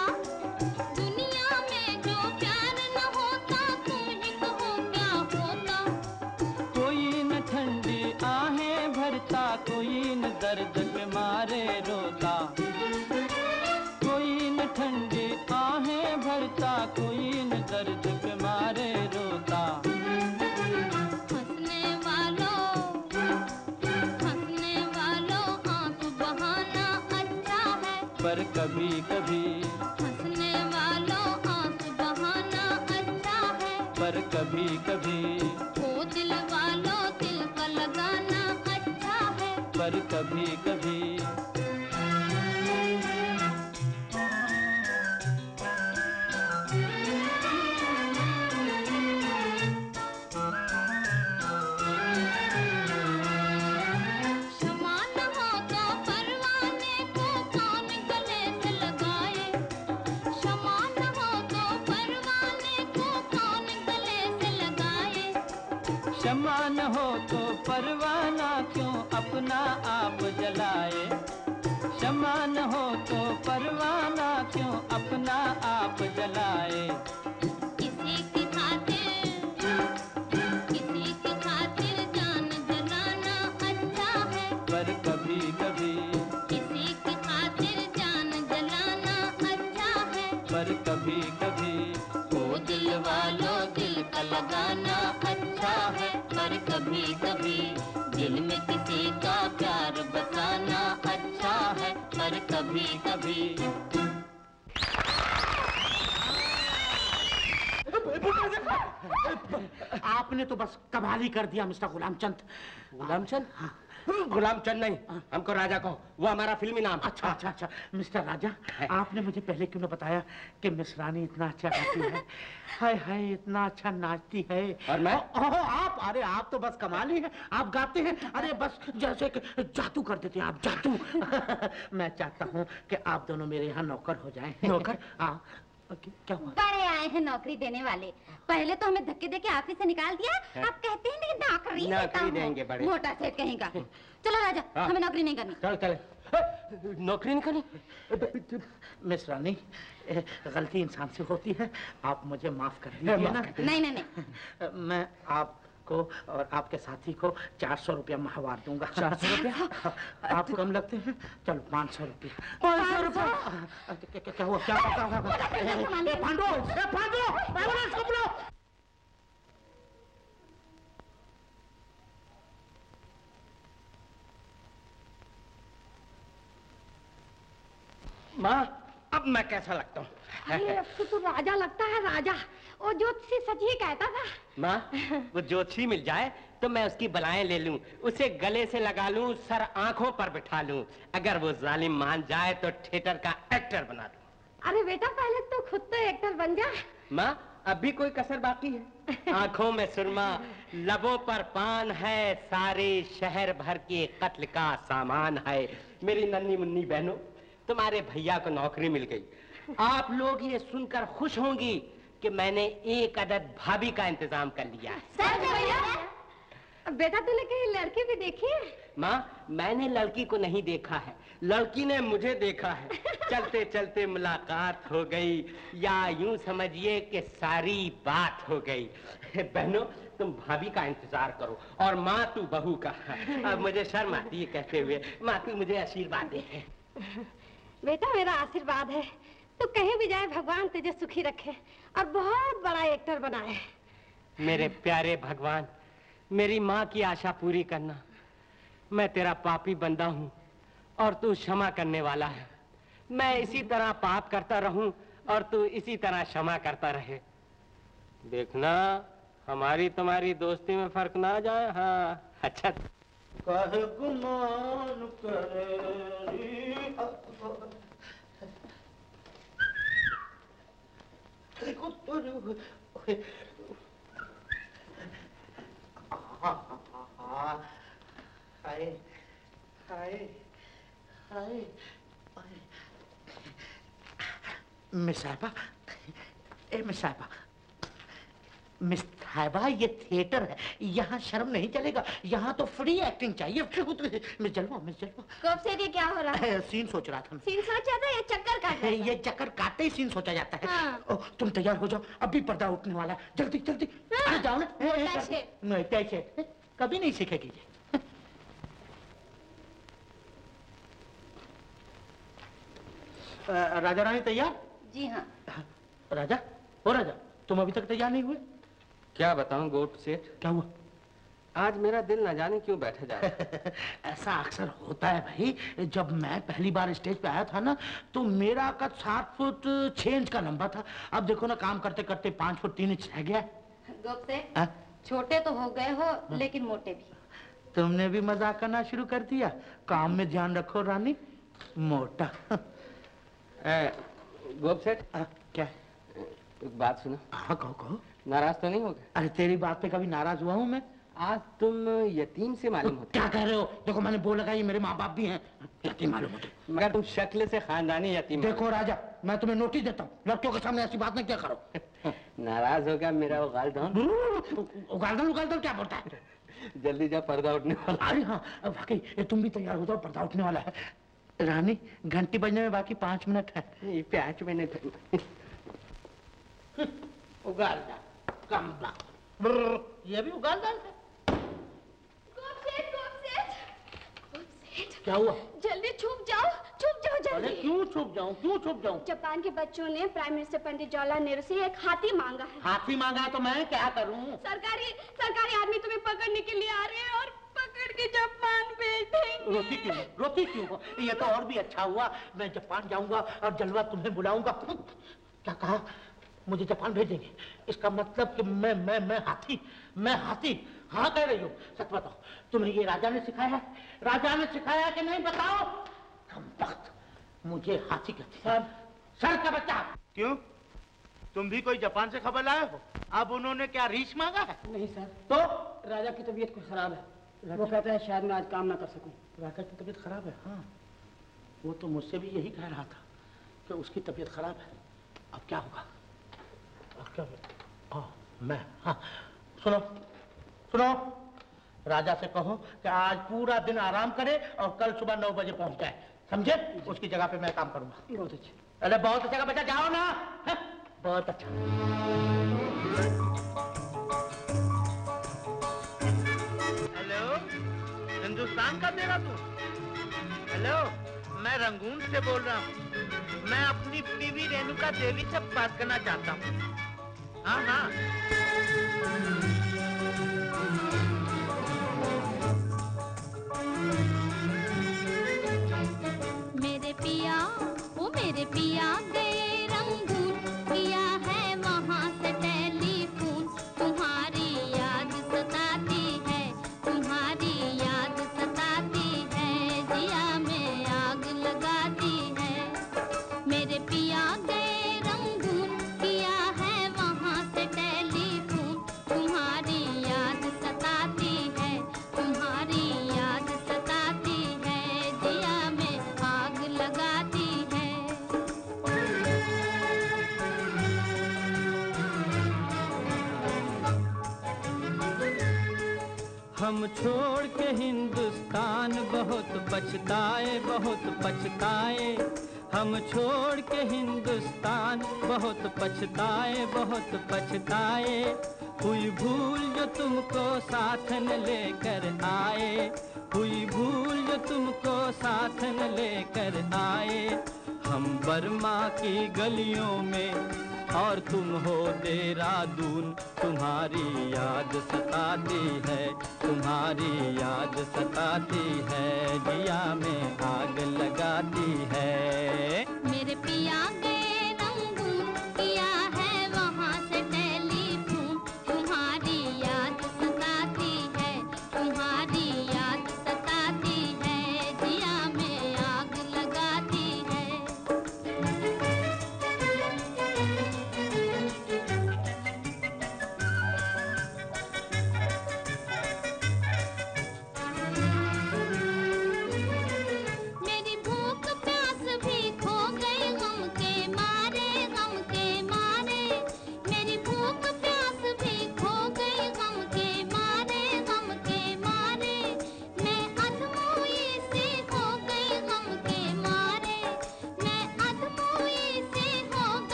दुनिया में जो प्यार न होता तुम ही कहो क्या होता, कोई न ठंडी आहें भरता, कोई न दर्द के मारे रोता, कोई न ठंडी आहें भरता, कोई न दर्द के मारे रोता, हंसने वालों आंख बहाना अच्छा है, पर कभी कभी हंसने वालों आंख बहाना अच्छा है, पर कभी कभी ओ दिल वालों दिल का लगाना अच्छा है, पर कभी कभी क्षमा न हो तो परवाने को कौन गले से लगाए, क्षमा न हो तो परवाने को कौन गले से लगाए, क्षमा न हो तो परवाना क्यों अपना आप जलाए, क्षमा न हो तो परवाना क्यों अपना आप जलाए, किसी की खातिर जान जलाना अच्छा है, पर कभी कभी किसी की खातिर जान जलाना अच्छा है, पर कभी कभी ओ दिल वालों दिल का लगाना अच्छा है, पर कभी कभी दिल में किसी का प्यार बसाना अच्छा है, पर कभी कभी आपने तो बस कमाल ही कर दिया मिस्टर गुलामचंद। गुलामचंद? गुलामचंद नहीं, हमको राजा कहो, वो हमारा फिल्मी नाम। अच्छा अच्छा अच्छा मिस्टर राजा, आपने मुझे पहले क्यों न बताया कि मिस रानी इतना अच्छा गाती है, हाय हाय इतना अच्छा नाचती है। और मैं? आप, अरे आप तो बस कमाल ही है, आप गाते हैं अरे बस जैसे कि जादू कर देते हैं आप, जादू। मैं चाहता हूँ कि आप दोनों मेरे यहाँ नौकर हो जाएं। नौकर? हाँ क्या हुआ? बड़े आए हैं नौकरी देने वाले, पहले तो हमें धक्के देके ऑफिस से निकाल दिया, अब कहते हैं कि नौकरी देता हूं। देंगे बड़े। मोटा सेठ कहेगा। चलो राजा, हमें नौकरी नहीं करनी। चल चल। नौकरी नहीं करनी? मिस रानी, गलती इंसान से होती है, आप मुझे माफ कर दीजिए ना। नहीं नहीं नहीं, मैं आपको और आपके साथी को 400 रुपया माहवार दूंगा। 400 रुपया? आप कम लगते हैं, चलो 500 रुपया। 500 रुपया? क्या हुआ? क्या पांडो, इसको बुलाओ। माँ, अब मैं कैसा लगता हूँ? अरे अब तो राजा लगता है, राजा। वो ज्योतिषी सच ही कहता था। माँ, वो ज्योतिषी मिल जाए तो मैं उसकी बलाएं ले लूं, उसे गले से लगा लूं, सर आंखों पर बिठा लूं। अगर वो जालिम मान जाए तो थिएटर का एक्टर बना दूं। अरे बेटा पहले तो खुद तो एक्टर बन जा। माँ, अभी कोई कसर बाकी है? आंखों में सुरमा, लबों पर पान है, सारे शहर भर के कत्ल का सामान है। मेरी नन्ही मुन्नी बहनों, तुम्हारे भैया को नौकरी मिल गई। आप लोग ये सुनकर खुश होंगी कि मैंने एक अदद भाभी का इंतजाम कर लिया है। सच में भैया? बेटा तूने कहीं लड़की भी देखी है? माँ, मैंने लड़की को नहीं देखा है, लड़की ने मुझे देखा है। चलते चलते मुलाकात हो गई, या यूं समझिए कि सारी बात हो गई। बहनों, तुम भाभी का इंतजार करो और माँ तू बहू का। अब मुझे शर्म आती है कहते हुए, माँ तू मुझे आशीर्वाद दे। बेटा मेरा आशीर्वाद है, तू कहीं भी जाए भगवान तुझे सुखी रखे और बहुत बड़ा एक्टर बनाए। मेरे प्यारे भगवान, मेरी माँ की आशा पूरी करना। मैं तेरा पापी बंदा हूँ और तू क्षमा करने वाला है। मैं इसी तरह पाप करता रहूं और तू इसी तरह क्षमा करता रहे। देखना हमारी तुम्हारी दोस्ती में फर्क ना आ जाए। हाँ, अच्छा। काहे गुमान करे हाय हाय हाय मिस साहिबा, मिस साहिबा, मिस साहिबा, ये थिएटर है, यहाँ शर्म नहीं चलेगा, यहाँ तो फ्री एक्टिंग चाहिए। मिस जलवा, मिस जलवा, कब से ये क्या हो रहा है? सीन सोच रहा था। सीन सोच जाता है या चक्कर काट रहा है? ये चक्कर काटते ही सीन सोचा जाता है। हाँ। ओ, तुम तैयार हो जाओ, अभी पर्दा उठने वाला है, जल्दी जल्दी। हाँ। जाओ ना। मोटा शेर। नहीं, कैसे कभी नहीं सीखेगी ये। राजा रानी तैयार? जी हाँ। राजा, ओ राजा, तुम अभी तक तैयार नहीं हुए? क्या बताऊं गोट सेठ, क्या हुआ? आज मेरा दिल न जाने क्यों बैठे जा रहा है। ऐसा अक्सर होता है भाई। जब मैं पहली बार स्टेज पे आया था ना, तो मेरा कद 7 फुट 6 इंच का लंबा था। अब देखो ना, काम करते करते 5 फुट 3 इंच रह गया। गोप से छोटे तो हो गए हो, लेकिन मोटे भी। तुमने भी मजाक करना शुरू कर दिया। काम में ध्यान रखो रानी। मोटा। गोप सेठ, क्या? एक बात सुनो। हाँ, कहो कहो। नाराज तो नहीं हो गए? अरे तेरी बात पे कभी नाराज हुआ हूँ मैं? आज तुम यतीम से मालूम होते। क्या कह रहे हो? देखो मैंने बोल लगा, ये मेरे माँ बाप भी हैं, यतीम मालूम होते। मगर तुम शक्ल से खानदानी यतीम। देखो राजा, मैं तुम्हें नोटिस देता हूँ, लड़कियों के सामने ऐसी बात नहीं क्या करो। नाराज होगा मेरा उगालदान। उगालदान क्या बोलता है? जल्दी जा, पर्दा उठने वाला। अरे हाँ वाकई, तुम भी तैयार हो जाओ, पर्दा उठने वाला है। रानी, घंटी बजने में बाकी 5 मिनट है। 5 मिनट। उगालदान, कमला, ये भी उगालदान है। क्या हुआ? जल्दी छुप जाओ जल्दी। अरे क्यों छुप जाऊं, क्यों छुप जाऊं? जापान के बच्चों ने प्राइम मिनिस्टर पंडित जवाहरलाल नेहरू से एक हाथी मांगा है। हाथी मांगा है तो मैं क्या करूं? सरकारी आदमी तुम्हें पकड़ने के लिए आ रहे हैं और पकड़ के जापान भेजेंगे। रोती क्यों? ये तो और भी अच्छा हुआ। मैं जापान जाऊंगा और जलवा तुम्हें बुलाऊंगा। क्या कहा? मुझे जापान भेजेंगे? इसका मतलब कि मैं हाथी। हाँ कह रही हो। सच बताओ, तुम्हें ये राजा ने सिखाया है? राजा ने सिखाया कि नहीं बताओ? हम वक्त मुझे हाथी कहते हैं। सर का बच्चा। क्यों? तुम भी कोई जापान से खबर लाए हो? अब उन्होंने क्या रीछ मांगा है? नहीं सर, तो राजा की तबीयत कुछ खराब है। वो कहता है शायद मैं आज काम ना कर सकूं। राजा की तबीयत खराब है? हाँ, वो तो मुझसे भी यही कह रहा था कि उसकी तबीयत खराब है। अब क्या होगा? हाँ, सुनो, राजा से कहो कि आज पूरा दिन आराम करे और कल सुबह 9 बजे पहुंच जाए, समझे? उसकी जगह पे मैं काम करूंगा। बहुत अच्छे। अरे बहुत अच्छा बच्चा, जाओ ना। है? बहुत अच्छा। हेलो, हिंदुस्तान का देहरादून। हेलो, मैं रंगून से बोल रहा हूँ। मैं अपनी बीवी रेणुका देवी से बात करना चाहता हूँ। हाँ। मेरे पिया गए रंगून, किया है वहाँ से टेलीफोन। तुम्हारी याद सताती है, तुम्हारी याद सताती है, जिया में आग लगाती है। मेरे पिया गए रंगून, किया है वहाँ से टेलीफोन। तुम्हारी याद सताती है, तुम्हारी याद सताती है, जिया में आग लगाती है। हम छोड़ के हिंदुस्तान बहुत पछताए, बहुत पछताए। हम छोड़ के हिंदुस्तान बहुत पछताए, बहुत पछताए। हुई भूल जो तुमको साथ न लेकर आए, हुई भूल जो तुमको साथ न लेकर आए। हम बर्मा की गलियों में और तुम हो देहरादून। तुम्हारी याद सताती है, तुम्हारी याद सताती है, जिया में आग लगाती है। मेरे पिया गए रंगून, किया है वहाँ से टेलीफोन। तुम्हारी याद सताती है, तुम्हारी याद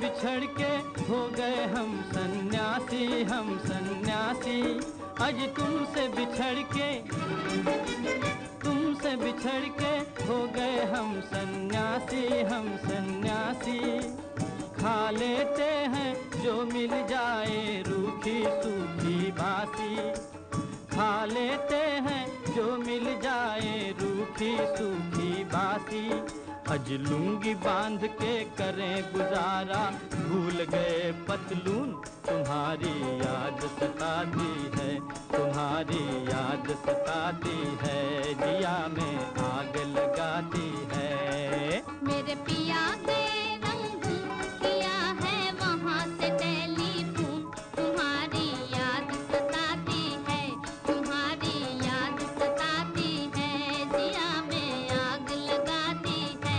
बिछड़ के हो गए हम सन्यासी, हम सन्यासी। आज तुमसे बिछड़ के हो गए हम सन्यासी, हम सन्यासी। खा लेते हैं जो मिल जाए रूखी सूखी बासी, खा लेते हैं जो मिल जाए रूखी सूखी बासी। अज लुंगी बांध के करें गुजारा, भूल गए पतलून तुम्हारी याद सताती है, तुम्हारी याद सताती है, दिया में आग लगाती है। मेरे पिया के रंग किया है वहाँ से टेलीफोन, तुम्हारी याद सताती है, तुम्हारी याद सताती है, दिया में आग लगाती है।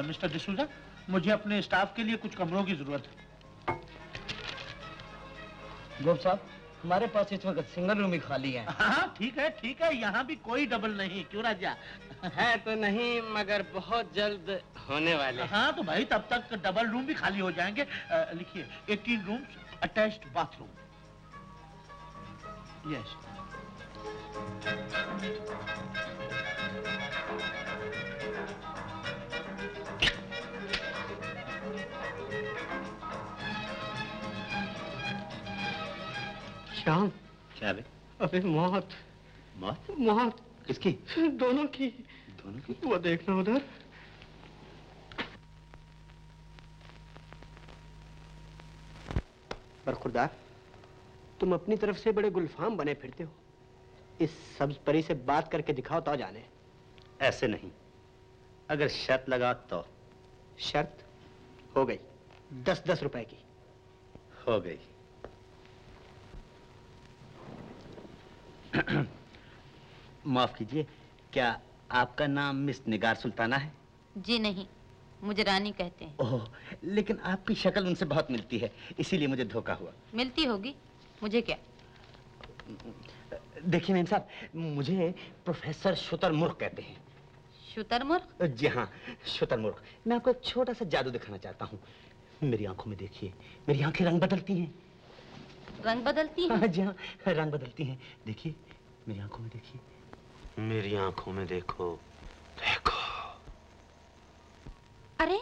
मिस्टर डिसूजा, मुझे अपने स्टाफ के लिए कुछ कमरों की जरूरत है। गोप साहब, हमारे पास इस वक्त सिंगल रूम ही खाली है। हाँ ठीक है, यहाँ भी कोई डबल नहीं, क्यों राजा? है तो नहीं, मगर बहुत जल्द होने वाले। हाँ तो भाई तब तक डबल रूम भी खाली हो जाएंगे। लिखिए 18 rooms attached bathroom. Yes. Shyam, क्या बे? अबे मौत, मौत? मौत किसकी? दोनों की। दोनों की? वो देखना उधर। बरखुरदार, तुम अपनी तरफ से बड़े गुलफाम बने फिरते हो। इस सब्ज परी से बात करके दिखाओ तो जाने। ऐसे नहीं, अगर शर्त लगा तो। शर्त हो गई, 10-10 रुपए की हो गई। माफ कीजिए, क्या आपका नाम मिस निगार सुल्ताना है? जी नहीं, मुझे रानी कहते हैं। ओह, लेकिन आपकी शक्ल उनसे बहुत मिलती है, इसीलिए मुझे धोखा हुआ। मिलती होगी, मुझे क्या। देखिए मेम साहब, मुझे प्रोफेसर शुतुरमुर्ग कहते हैं। शुतुरमुर्ग? जी हाँ, शुतुरमुर्ग। मैं आपको एक छोटा सा जादू दिखाना चाहता हूँ। मेरी आंखों में देखिए, मेरी आंखें रंग बदलती हैं। रंग बदलती हैं? हाँ जी हाँ, रंग बदलती हैं। देखिए मेरी आंखों में देखिए, मेरी आंखों में देखो, देखो। अरे,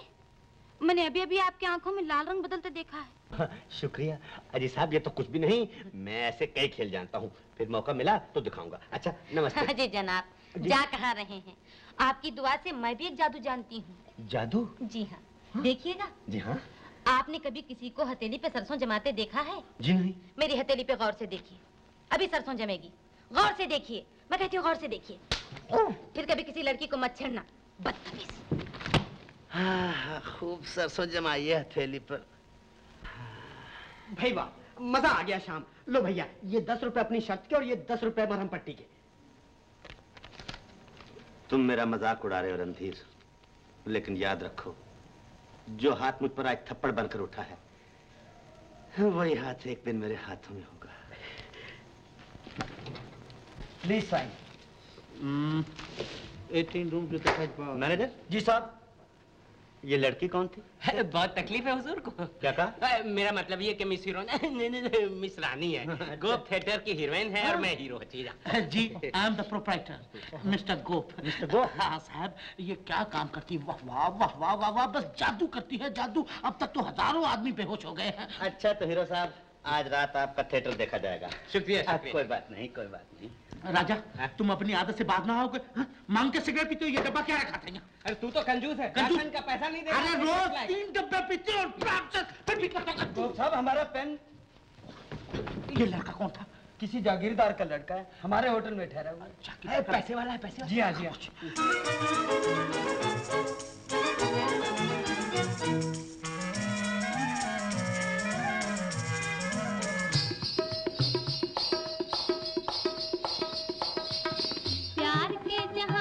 मैंने अभी अभी आपकी आंखों में लाल रंग बदलते देखा है। हाँ, शुक्रिया अजी साहब, ये तो कुछ भी नहीं, मैं ऐसे कई खेल जानता हूँ, फिर मौका मिला तो दिखाऊंगा। अच्छा नमस्ते। जी जनाब, जा कहाँ रहे हैं? आपकी दुआ से मैं भी एक जादू जानती हूँ। जादू? जी हाँ, देखिएगा। जी हाँ। आपने कभी किसी को हथेली पे सरसों जमाते देखा है? जी नहीं। मेरी हथेली पे गौर से देखिए, अभी सरसों जमेगी। गौर से देखिए, मैं कहती हूँ गौर से देखिए। फिर कभी किसी लड़की को मत छेड़ना, बदतमीज। हाँ, खूब सरसों जमाई है हथेली पर। भाई वाह, मजा आ गया शाम। लो भैया, ये 10 रुपए अपनी शर्त के और ये 10 रुपए मरहम पट्टी के। तुम मेरा मजाक उड़ा रहे हो रणधीर, लेकिन याद रखो, जो हाथ मुझ पर आज थप्पड़ बनकर उठा है, वही हाथ एक दिन मेरे हाथों में होगा। Please sign. 18 room with attached bathroom. Manager जी साहब। ये लड़की कौन थी? बहुत तकलीफ है हुजूर को। क्या कहा? मेरा मतलब ये कि मिस हीरोइन नहीं, मिस रानी है। गोप थिएटर की हीरोइन है और मैं हीरो। जी I am the proprietor mister Gop. Mister Gop? हाँ साहब, ये क्या काम करती है? वाह वाह वाह वाह वाह वाह, बस जादू करती है, जादू। अब तक तो हजारों आदमी बेहोश हो गए हैं। अच्छा तो हीरो साहब, आज रात आपका थिएटर देखा जाएगा। शुक्रिया। कोई बात नहीं, कोई बात नहीं। राजा, तुम अपनी आदत से बात ना आओगे? मांग के सिगरेट पीते हो, ये डब्बा क्या रखा था? अरे तू तो कंजूस है, राशन का पैसा नहीं दे। अरे रोज 3 डब्बे पीते हो और फिर भी करता साहब, हमारा पेन। ये लड़का कौन था? किसी जागीरदार का लड़का है, हमारे होटल में ठहरा हुआ है। पैसे वाला है, पैसे वाला। जी हाँ, जी हाँ। प्यार के जहां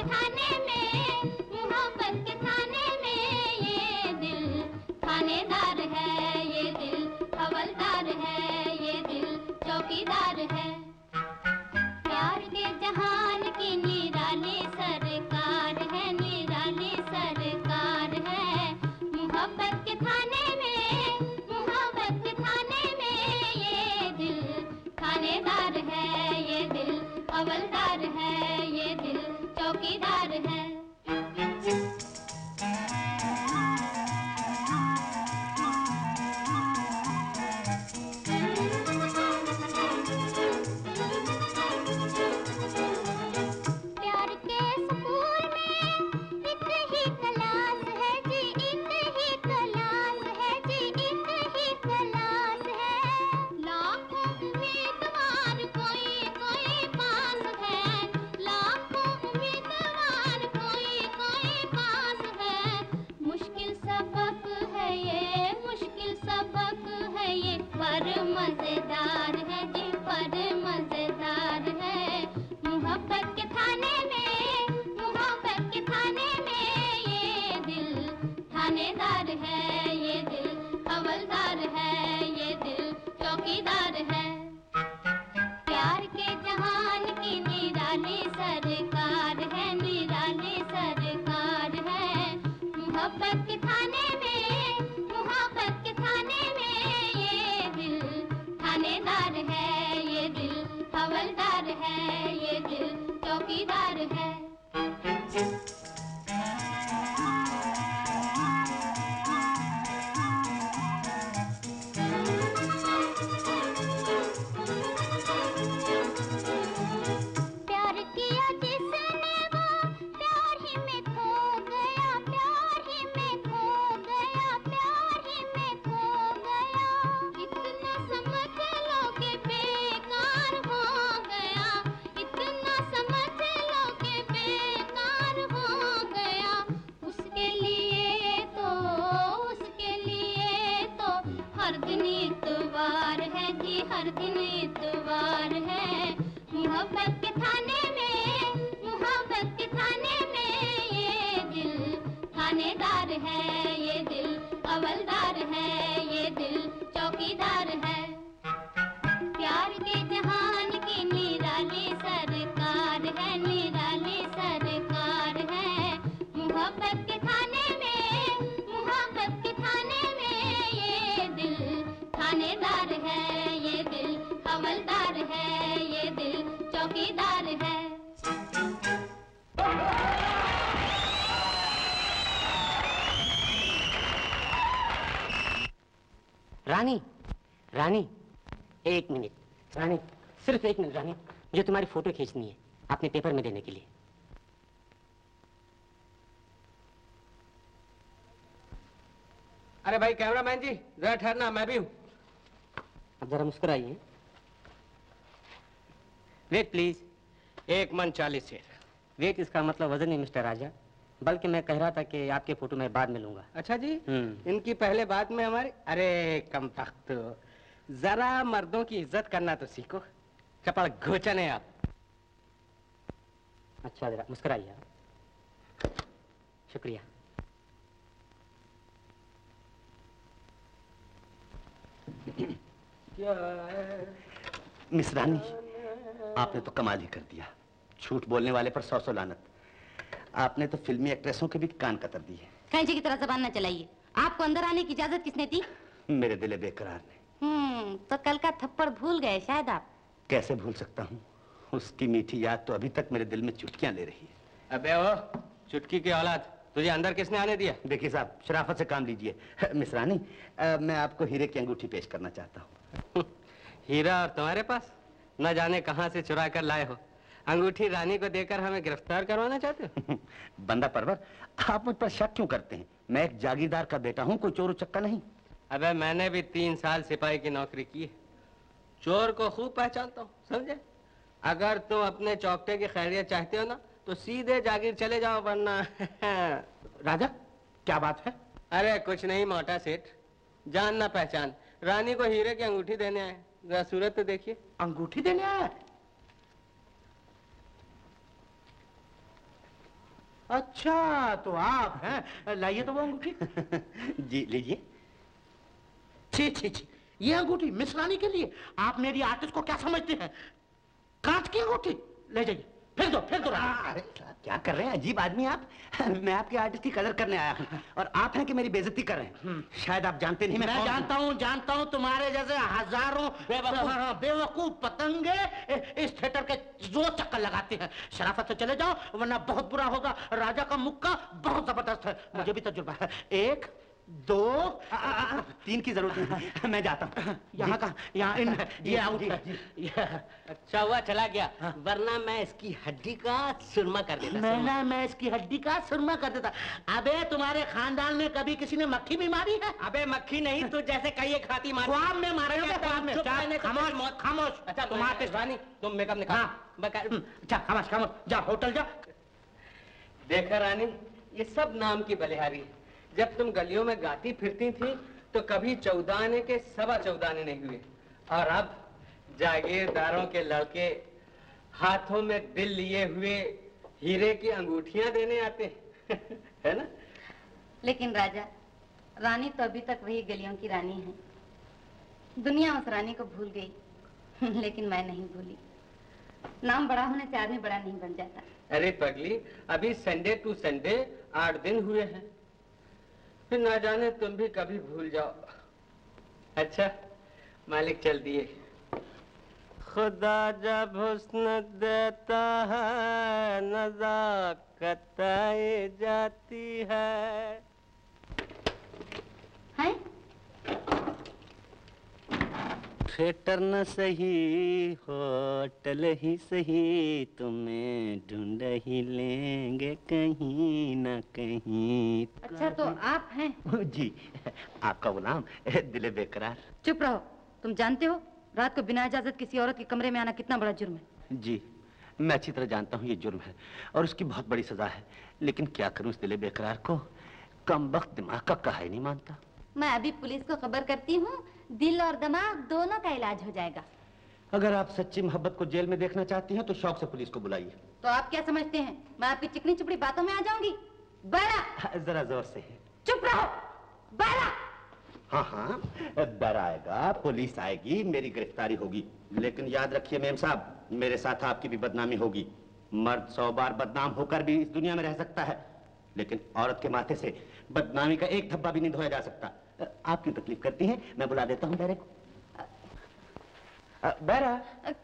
थाने में, मोहब्बत के थाने में ये दिल थानेदार है, ये दिल हवलदार है, ये दिल चौकीदार है। प्यार के जहान की निराली सरकार है, निराली सरकार है। मोहब्बत के थाने में, मोहब्बत के थाने में ये दिल थानेदार है, ये दिल हवलदार है, ये दिल चौकीदार है। प्यार के स्कूल में एक ही क्लास है जी, एक ही क्लास है जी, एक ही क्लास है। लाखों उम्मीदवार कोई कोई पास है, लाखों उम्मीदवार कोई कोई पास है। मुश्किल सबक है ये, मुश्किल सबक है ये, पर मजेदार है जी, पर मजेदार है। मोहब्बत के थाने में, मोहब्बत के थाने में ये दिल थानेदार है, ये दिल हवलदार है, ये दिल चौकीदार है। प्यार के जहान की निराली सरकार है, निराली सरकार है। मोहब्बत के थाने में, मोहब्बत के थाने में ये दिल थानेदार है, ये दिल हवलदार है, ये दिल चौकीदार है। प्यार किया जिसने वो प्यार ही में खो गया, प्यार ही में खो गया, प्यार ही में खो गया। इतना समझ लो कि बेकार हो गया, इतना समझ लो कि बेकार हो गया। उसके लिए तो हर दिन इतवार है जी, हर दिन इतवार है। मोहब्बत के थाने में, मोहब्बत के थाने में ये दिल थानेदार है, ये दिल हवलदार है, ये दिल चौकीदार है। प्यार के जहान की निराली सरकार है, निराली सरकार है। मोहब्बत के थाने में, मोहब्बत के थाने में ये दिल थानेदार है, ये दिल हवलदार है, ये दिल चौकीदार है। रानी, रानी, एक मिनट रानी, सिर्फ एक मिनट रानी, मुझे तुम्हारी फोटो खींचनी है अपने पेपर में देने के लिए। अरे भाई कैमरामैन जी, जरा ठहरना, मैं भी हूँ। अब जरा मुस्कुराइए। Wait please. 1 मन 40 शेर। वेट इसका मतलब वजन नहीं मिस्टर राजा, बल्कि मैं कह रहा था कि आपके फोटो मैं बाद में लूंगा। अच्छा जी, इनकी पहले बात में हमारी। अरे कम तख्त, जरा मर्दों की इज्जत करना तो सीखो, चपड़ घोचन है आप। अच्छा जरा मुस्कुराइए आप। शुक्रिया। मिस रानी, आपने तो कमाल ही कर दिया। झूठ बोलने वाले पर 100 लानत। आपने तो फिल्मी एक्ट्रेसों के भी कान कतर दिए। कैंची की तरह जबान न चलाइए। आपको अंदर आने की इजाजत किसने दी? मेरे दिल बेकरार ने। तो कल का थप्पड़ भूल गए शायद आप। कैसे भूल सकता हूँ, उसकी मीठी याद तो अभी तक मेरे दिल में चुटकियां ले रही है। अबे ओ चुटकी की औलाद, तुझे अंदर किसने आने दिया? देखिए साहब, शराफत से काम लीजिए। मिस रानी, मैं आपको हीरे की अंगूठी पेश करना चाहता हूँ। हीरा और तुम्हारे पास? न जाने कहाँ से चुरा कर लाए हो। अंगूठी रानी को देकर हमें गिरफ्तार करवाना चाहते हो? बंदा परवर, आप मुझ पर शक क्यों करते हैं? मैं एक जागीरदार का बेटा हूँ, कोई चोर उचक्का नहीं। अबे मैंने भी 3 साल सिपाही की नौकरी की है। चोर को खूब पहचानता हूँ, समझे? अगर तुम अपने चौकटे की खैरियत चाहते हो ना, तो सीधे जागीर चले जाओ, वरना राजा, क्या बात है? अरे कुछ नहीं मोटा सेठ, जान ना पहचान, रानी को हीरे की अंगूठी देने आए। जरा सूरत तो देखिए। अंगूठी देने आया? अच्छा तो आप हैं, लाइए तो वो अंगूठी। जी लीजिए। छी छी छी, ये अंगूठी मिस रानी के लिए? आप मेरी आर्टिस्ट को क्या समझते हैं? कांच की अंगूठी, ले जाइए, फेंक दो रानी। अरे क्या कर रहे हैं, अजीब आदमी आप। मैं आपके आर्टिस्ट की कदर करने आया हूँ और आप हैं कि मेरी बेइज्जती कर रहे हैं। शायद आप जानते नहीं मैं जानता हूँ तुम्हारे जैसे हजारों बेवकूफ पतंगे इस थिएटर के जो चक्कर लगाते हैं। शराफत से चले जाओ वरना बहुत बुरा होगा। राजा का मुक्का बहुत जबरदस्त है, मुझे भी तजुर्बा है। 1 2 3 की जरूरत नहीं, मैं जाता हूँ। यहाँ का यहाँ इन है, ये आउट है। अच्छा हुआ चला गया, वरना मैं इसकी हड्डी का सुरमा कर देता। मैं इसकी हड्डी का सुरमा कर देता। अबे तुम्हारे खानदान में कभी किसी ने मक्खी भी मारी है? अबे मक्खी नहीं, तू जैसे कई एक हाथी मार ख्वाब में मारे हो, ख्वाब में। खामोश। अच्छा तुम आर्टिस्ट रानी, तुम मेकअप निकाल। अच्छा खामोश, जा होटल जा। देखा रानी, ये सब नाम की बलिहारी है। जब तुम गलियों में गाती फिरती थी तो कभी 14 आने के 14.25 आने नहीं हुए, और अब जागीरदारों के लड़के हाथों में दिल लिए हुए हीरे की अंगूठियां देने आते हैं। है ना? लेकिन राजा, रानी तो अभी तक वही गलियों की रानी है। दुनिया उस रानी को भूल गई, लेकिन मैं नहीं भूली। नाम बड़ा होने से आदमी बड़ा नहीं बन जाता। अरे पगली, अभी संडे टू संडे 8 दिन हुए हैं, फिर ना जाने तुम भी कभी भूल जाओ। अच्छा मालिक चल दिए। खुदा जब हुस्न देता है नज़ाकत आए जाती है। थिएटर न सही होटल ही सही, तुम्हें ढूंढ ही लेंगे कहीं न कहीं। अच्छा तो आप हैं? जी, आपका गुलाम दिले बेकरार। चुप रहो, तुम जानते हो रात को बिना इजाजत किसी औरत के कमरे में आना कितना बड़ा जुर्म है? जी मैं अच्छी तरह जानता हूँ ये जुर्म है और उसकी बहुत बड़ी सजा है, लेकिन क्या करूँ इस दिले बेकरार को, कम वक्त दिमाग का कहा ही नहीं मानता। मैं अभी पुलिस को खबर करती हूँ, दिल और दिमाग दोनों का इलाज हो जाएगा। अगर आप सच्ची मोहब्बत को जेल में देखना चाहती हैं तो शौक से पुलिस को बुलाइए। तो आप क्या समझते हैं मैं आपकी चिकनी चुपड़ी बातों में आ जाऊंगी? बड़ा जरा जोर से। चुप रहो, बड़ा। हाँ डर आएगा, पुलिस आएगी, मेरी गिरफ्तारी होगी, लेकिन याद रखिए मेम साहब, मेरे साथ आपकी भी बदनामी होगी। मर्द 100 बार बदनाम होकर भी इस दुनिया में रह सकता है, लेकिन औरत के माथे से बदनामी का एक धब्बा भी नहीं धोया जा सकता। आप क्यों तकलीफ करती हैं? मैं बुला देता हूँ बैरे को। बैरा,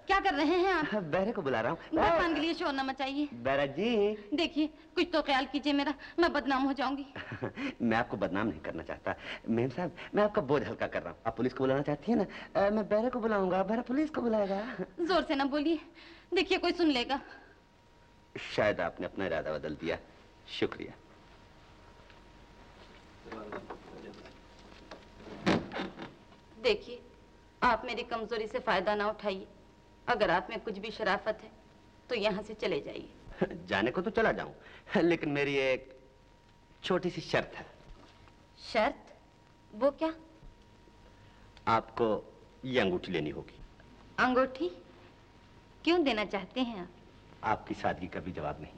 क्या कर रहे हैं आप? बैरे को बुला रहा हूँ। भगवान के लिए शोर न मचाइए। बैरा जी देखिए कुछ तो ख्याल कीजिए मेरा, मैं बदनाम हो जाऊंगी। मैं आपको बदनाम नहीं करना चाहता मेम साहब, मैं आपका बोझ हल्का कर रहा हूँ। आप पुलिस को बुलाना चाहती है ना? मैं बैरे को बुलाऊंगा, बैरा पुलिस को बुलाएगा। जोर से ना बोलिए, देखिए कोई सुन लेगा। शायद आपने अपना इरादा बदल दिया। शुक्रिया। देखिए आप मेरी कमजोरी से फायदा ना उठाइए। अगर आप में कुछ भी शराफत है तो यहाँ से चले जाइए। जाने को तो चला जाऊं, लेकिन मेरी एक छोटी सी शर्त है। शर्त? वो क्या? आपको ये अंगूठी लेनी होगी। अंगूठी? क्यों देना चाहते हैं आप? आपकी सादगी का भी जवाब नहीं,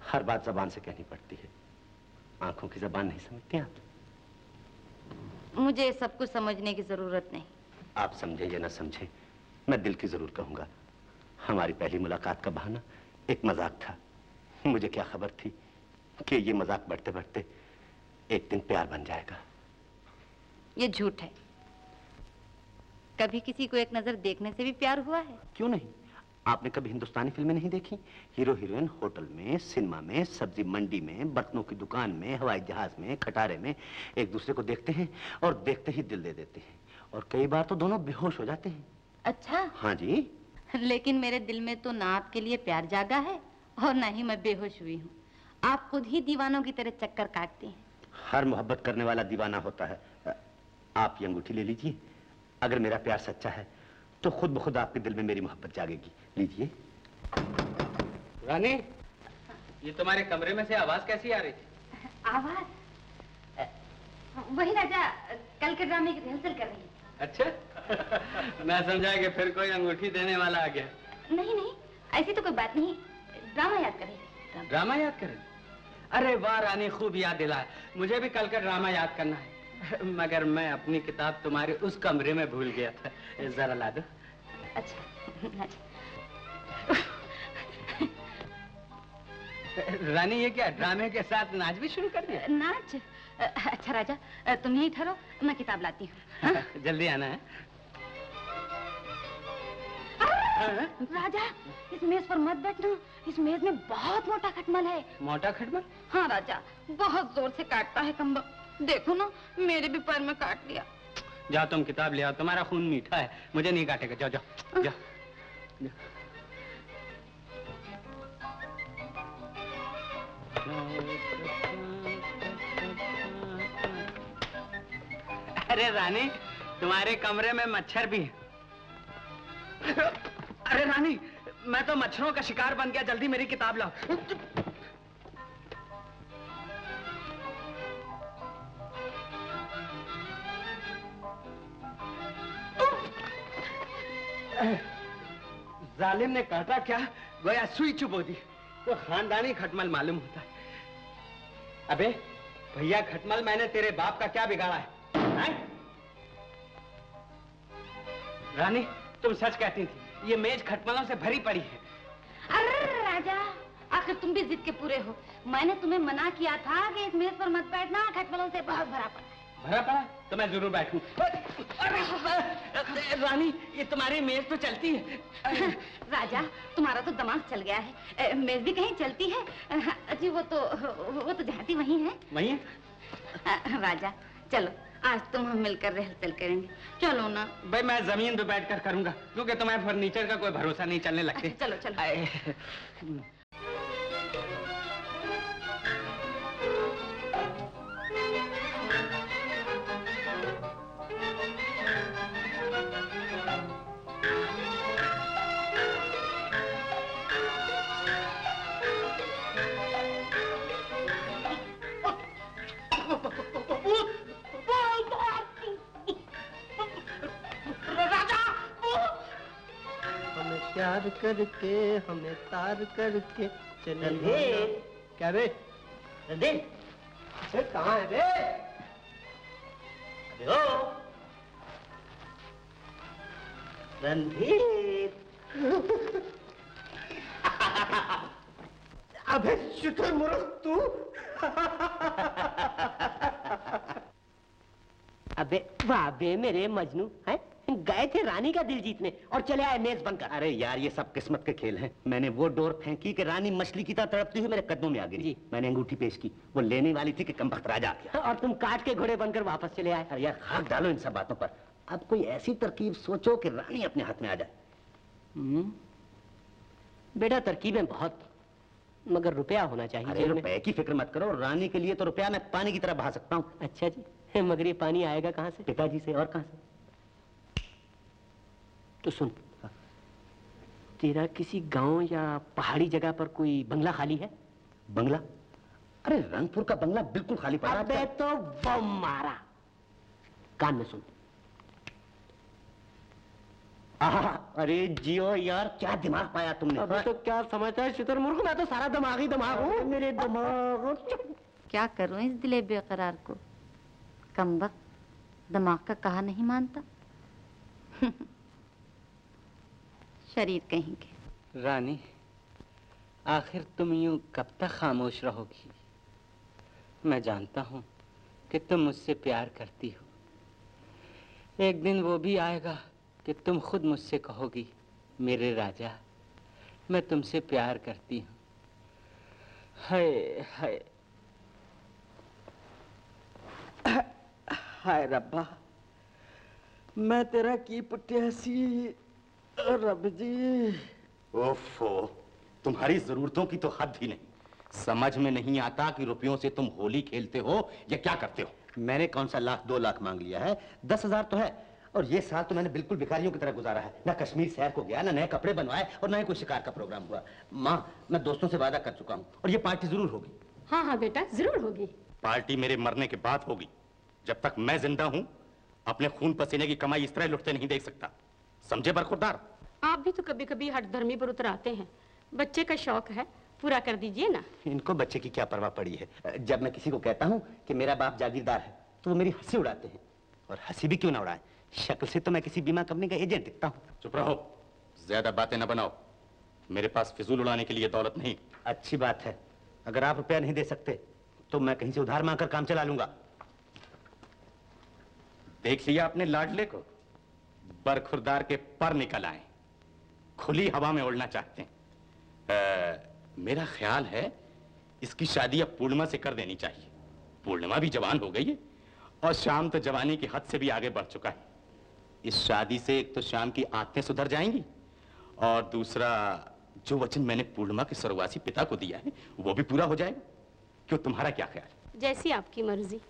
हर बात जबान से कहनी पड़ती है, आंखों की जबान नहीं समझते आप? मुझे सब कुछ समझने की जरूरत नहीं। आप समझे या ना समझे, मैं दिल की जरूर कहूंगा। हमारी पहली मुलाकात का बहाना एक मजाक था। मुझे क्या खबर थी कि ये मजाक बढ़ते बढ़ते एक दिन प्यार बन जाएगा। ये झूठ है। कभी किसी को एक नजर देखने से भी प्यार हुआ है? क्यों नहीं? आपने कभी हिंदुस्तानी फिल्में नहीं देखी? हीरो हीरोइन होटल में, सिनेमा में, सब्जी मंडी में, बर्तनों की दुकान में, हवाई जहाज में, खटारे में एक दूसरे को देखते हैं और देखते ही दिल दे देते हैं, और कई बार तो दोनों बेहोश हो जाते हैं। अच्छा? हाँ जी। लेकिन मेरे दिल में तो ना आपके लिए प्यार जागा है और ना ही मैं बेहोश हुई हूँ। आप खुद ही दीवानों की तरह चक्कर काटते हैं। हर मोहब्बत करने वाला दीवाना होता है। आप ये अंगूठी ले लीजिए, अगर मेरा प्यार सच्चा है तो खुद ब खुद आपके दिल में मेरी मोहब्बत जागेगी। लीजिए। रानी, ये तुम्हारे कमरे में से आवाज कैसी आ रही थी? आवाज? वही राजा कल के ड्रामे की रिहर्सल कर रही है। अच्छा मैं समझा कि फिर कोई अंगूठी देने वाला आ गया। नहीं नहीं, ऐसी तो कोई बात नहीं, ड्रामा याद कर रही है। ड्रामा याद करें? अरे वाह रानी, खूब याद दिलाया। मुझे भी कल का ड्रामा याद करना है, मगर मैं अपनी किताब तुम्हारे उस कमरे में भूल गया था। जरा ला दो। अच्छा। रानी, ये क्या ड्रामे के साथ नाच भी शुरू कर दिया? नाच? अच्छा राजा, तुम यहीं ठहरो, मैं किताब लाती हूँ। जल्दी आना है। राजा, इस मेज पर मत बैठना, इस मेज में बहुत मोटा खटमल है। मोटा खटमल? हाँ राजा, बहुत जोर से काटता है कम्बल। देखो ना, मेरे भी पैर में काट लिया। जाओ तुम किताब ले आओ, तुम्हारा खून मीठा है, मुझे नहीं काटेगा। जाओ जाओ जाओ। अरे रानी, तुम्हारे कमरे में मच्छर भी है। अरे रानी, मैं तो मच्छरों का शिकार बन गया, जल्दी मेरी किताब लाओ। जालिम ने काटा क्या, गोया सुई चुबो दी। तो खानदानी खटमल मालूम होता है। अबे भैया खटमल, मैंने तेरे बाप का क्या बिगाड़ा है? रानी, तुम सच कहती थी, ये मेज खटमलों से भरी पड़ी है। अरे राजा, आखिर तुम भी जिद के पूरे हो। मैंने तुम्हें मना किया था कि इस मेज पर मत बैठना, खटमलों से बहुत भरा पड़ा है। भरा पड़ा? तो मैं जरूर बैठूं। रानी, ये तुम्हारी मेज तो चलती है। राजा, तुम्हारा तो दिमाग चल गया है। मेज भी कहीं चलती है? जी वो तो जहाती वहीं है। वहीं है? राजा चलो, आज तुम हम मिलकर रिहर्सल करेंगे। चलो ना। भाई मैं जमीन पे बैठकर करूंगा, क्योंकि तुम्हें फर्नीचर का कोई भरोसा नहीं, चलने लगते। चलो चलो। प्यार करके हमें तार करके चले। क्या बे? रणधीर, कहाँ है बे? अबे ओ रणधीर। अबे शुतुरमुर्ग तू। अबे वाह बे मेरे मजनू, हैं? गए थे रानी का दिल जीतने और चले आए मेज बनकर। अरे यार, ये सब किस्मत के खेल हैं। मैंने वो डोर फेंकी कि रानी मछली की तरह तड़पती हुई मेरे कदमों में आ गिरी। मैंने अंगूठी पेश की, वो लेने वाली थी कि कमबख्त राजा आ गया। और तुम काट के घोड़े बनकर वापस चले आए। अरे यार, खाक डालो इन सब बातों पर। अब कोई ऐसी तरकीब सोचो कि रानी अपने हाथ में आ जाए। बेटा, तरकीबें बहुत, मगर रुपया होना चाहिए। अरे रुपए की फिक्र मत करो, रानी के लिए तो रुपया मैं पानी की तरह बहा सकता हूँ। अच्छा जी, मगर ये पानी आएगा कहाँ से? पिताजी से। और कहाँ से? तो सुन, तेरा किसी गांव या पहाड़ी जगह पर कोई बंगला खाली है? बंगला? अरे रंगपुर का बंगला बिल्कुल खाली पड़ा। अबे तो बम मारा। कान में सुन। अरे जियो यार, क्या दिमाग पाया तुमने। अबे तो क्या समझता है शुतुरमुर्ग, मैं तो सारा दिमाग ही दिमाग हूँ। मेरे दिमाग। क्या करूं इस दिले बेकरार को? कमबख्त, दिमाग का कहा नहीं मानता। शरीर कहीं के। रानी, आखिर तुम यूं कब तक खामोश रहोगी? मैं जानता हूं कि तुम मुझसे प्यार करती हो। एक दिन वो भी आएगा कि तुम खुद मुझसे कहोगी, मेरे राजा, मैं तुमसे प्यार करती हूं। हाय हाय हाय रब्बा, मैं तेरा की पुट्यासी। रब जी। ओफो, तुम्हारी जरूरतों की तो हद ही नहीं। समझ में नहीं आता कि रुपयों से तुम होली खेलते हो या क्या करते हो। मैंने कौन सा 1,00,000 2 लाख मांग लिया है, 10,000 तो है। और ये साल तो मैंने बिल्कुल भिखारियों की तरह गुजारा है। ना कश्मीर शहर को गया, ना नए कपड़े बनवाए, और ना ही कोई शिकार का प्रोग्राम हुआ। माँ, मैं दोस्तों से वादा कर चुका हूँ और ये पार्टी जरूर होगी। हाँ हाँ बेटा, जरूर होगी। पार्टी मेरे मरने के बाद होगी। जब तक मैं जिंदा हूँ, अपने खून पसीने की कमाई इस तरह लुटते नहीं देख सकता। समझे बरखुरदार? आप भी तो कभी कभी हठधर्मी पर उतर आते हैं। बच्चे का शौक है, पूरा कर दीजिए ना। इनको बच्चे की क्या परवाह पड़ी है। जब मैं किसी को कहता हूँ कि मेरा बाप जागीरदार है तो वो मेरी हंसी उड़ाते हैं, और हंसी भी क्यों ना उड़ाए, शक्ल से तो मैं किसी बीमा कंपनी का एजेंट दिखता हूँ। चुप रहो, ज्यादा बातें न बनाओ। मेरे पास फिजूल उड़ाने के लिए दौलत नहीं। अच्छी बात है, अगर आप रुपया नहीं दे सकते तो मैं कहीं से उधार मांगकर काम चला लूंगा। देख लिया अपने लाडले को, बरखुरदार के पर निकल आए, खुली हवा में उड़ना चाहते हैं। मेरा ख्याल है इसकी शादी अब पूर्णिमा से कर देनी चाहिए। पूर्णिमा भी जवान हो गई है और श्याम तो जवानी की हद से भी आगे बढ़ चुका है। इस शादी से एक तो श्याम की आंखें सुधर जाएंगी, और दूसरा जो वचन मैंने पूर्णिमा के स्वर्गवासी पिता को दिया है वो भी पूरा हो जाएगा। क्यों, तुम्हारा क्या ख्याल? जैसी आपकी मर्जी।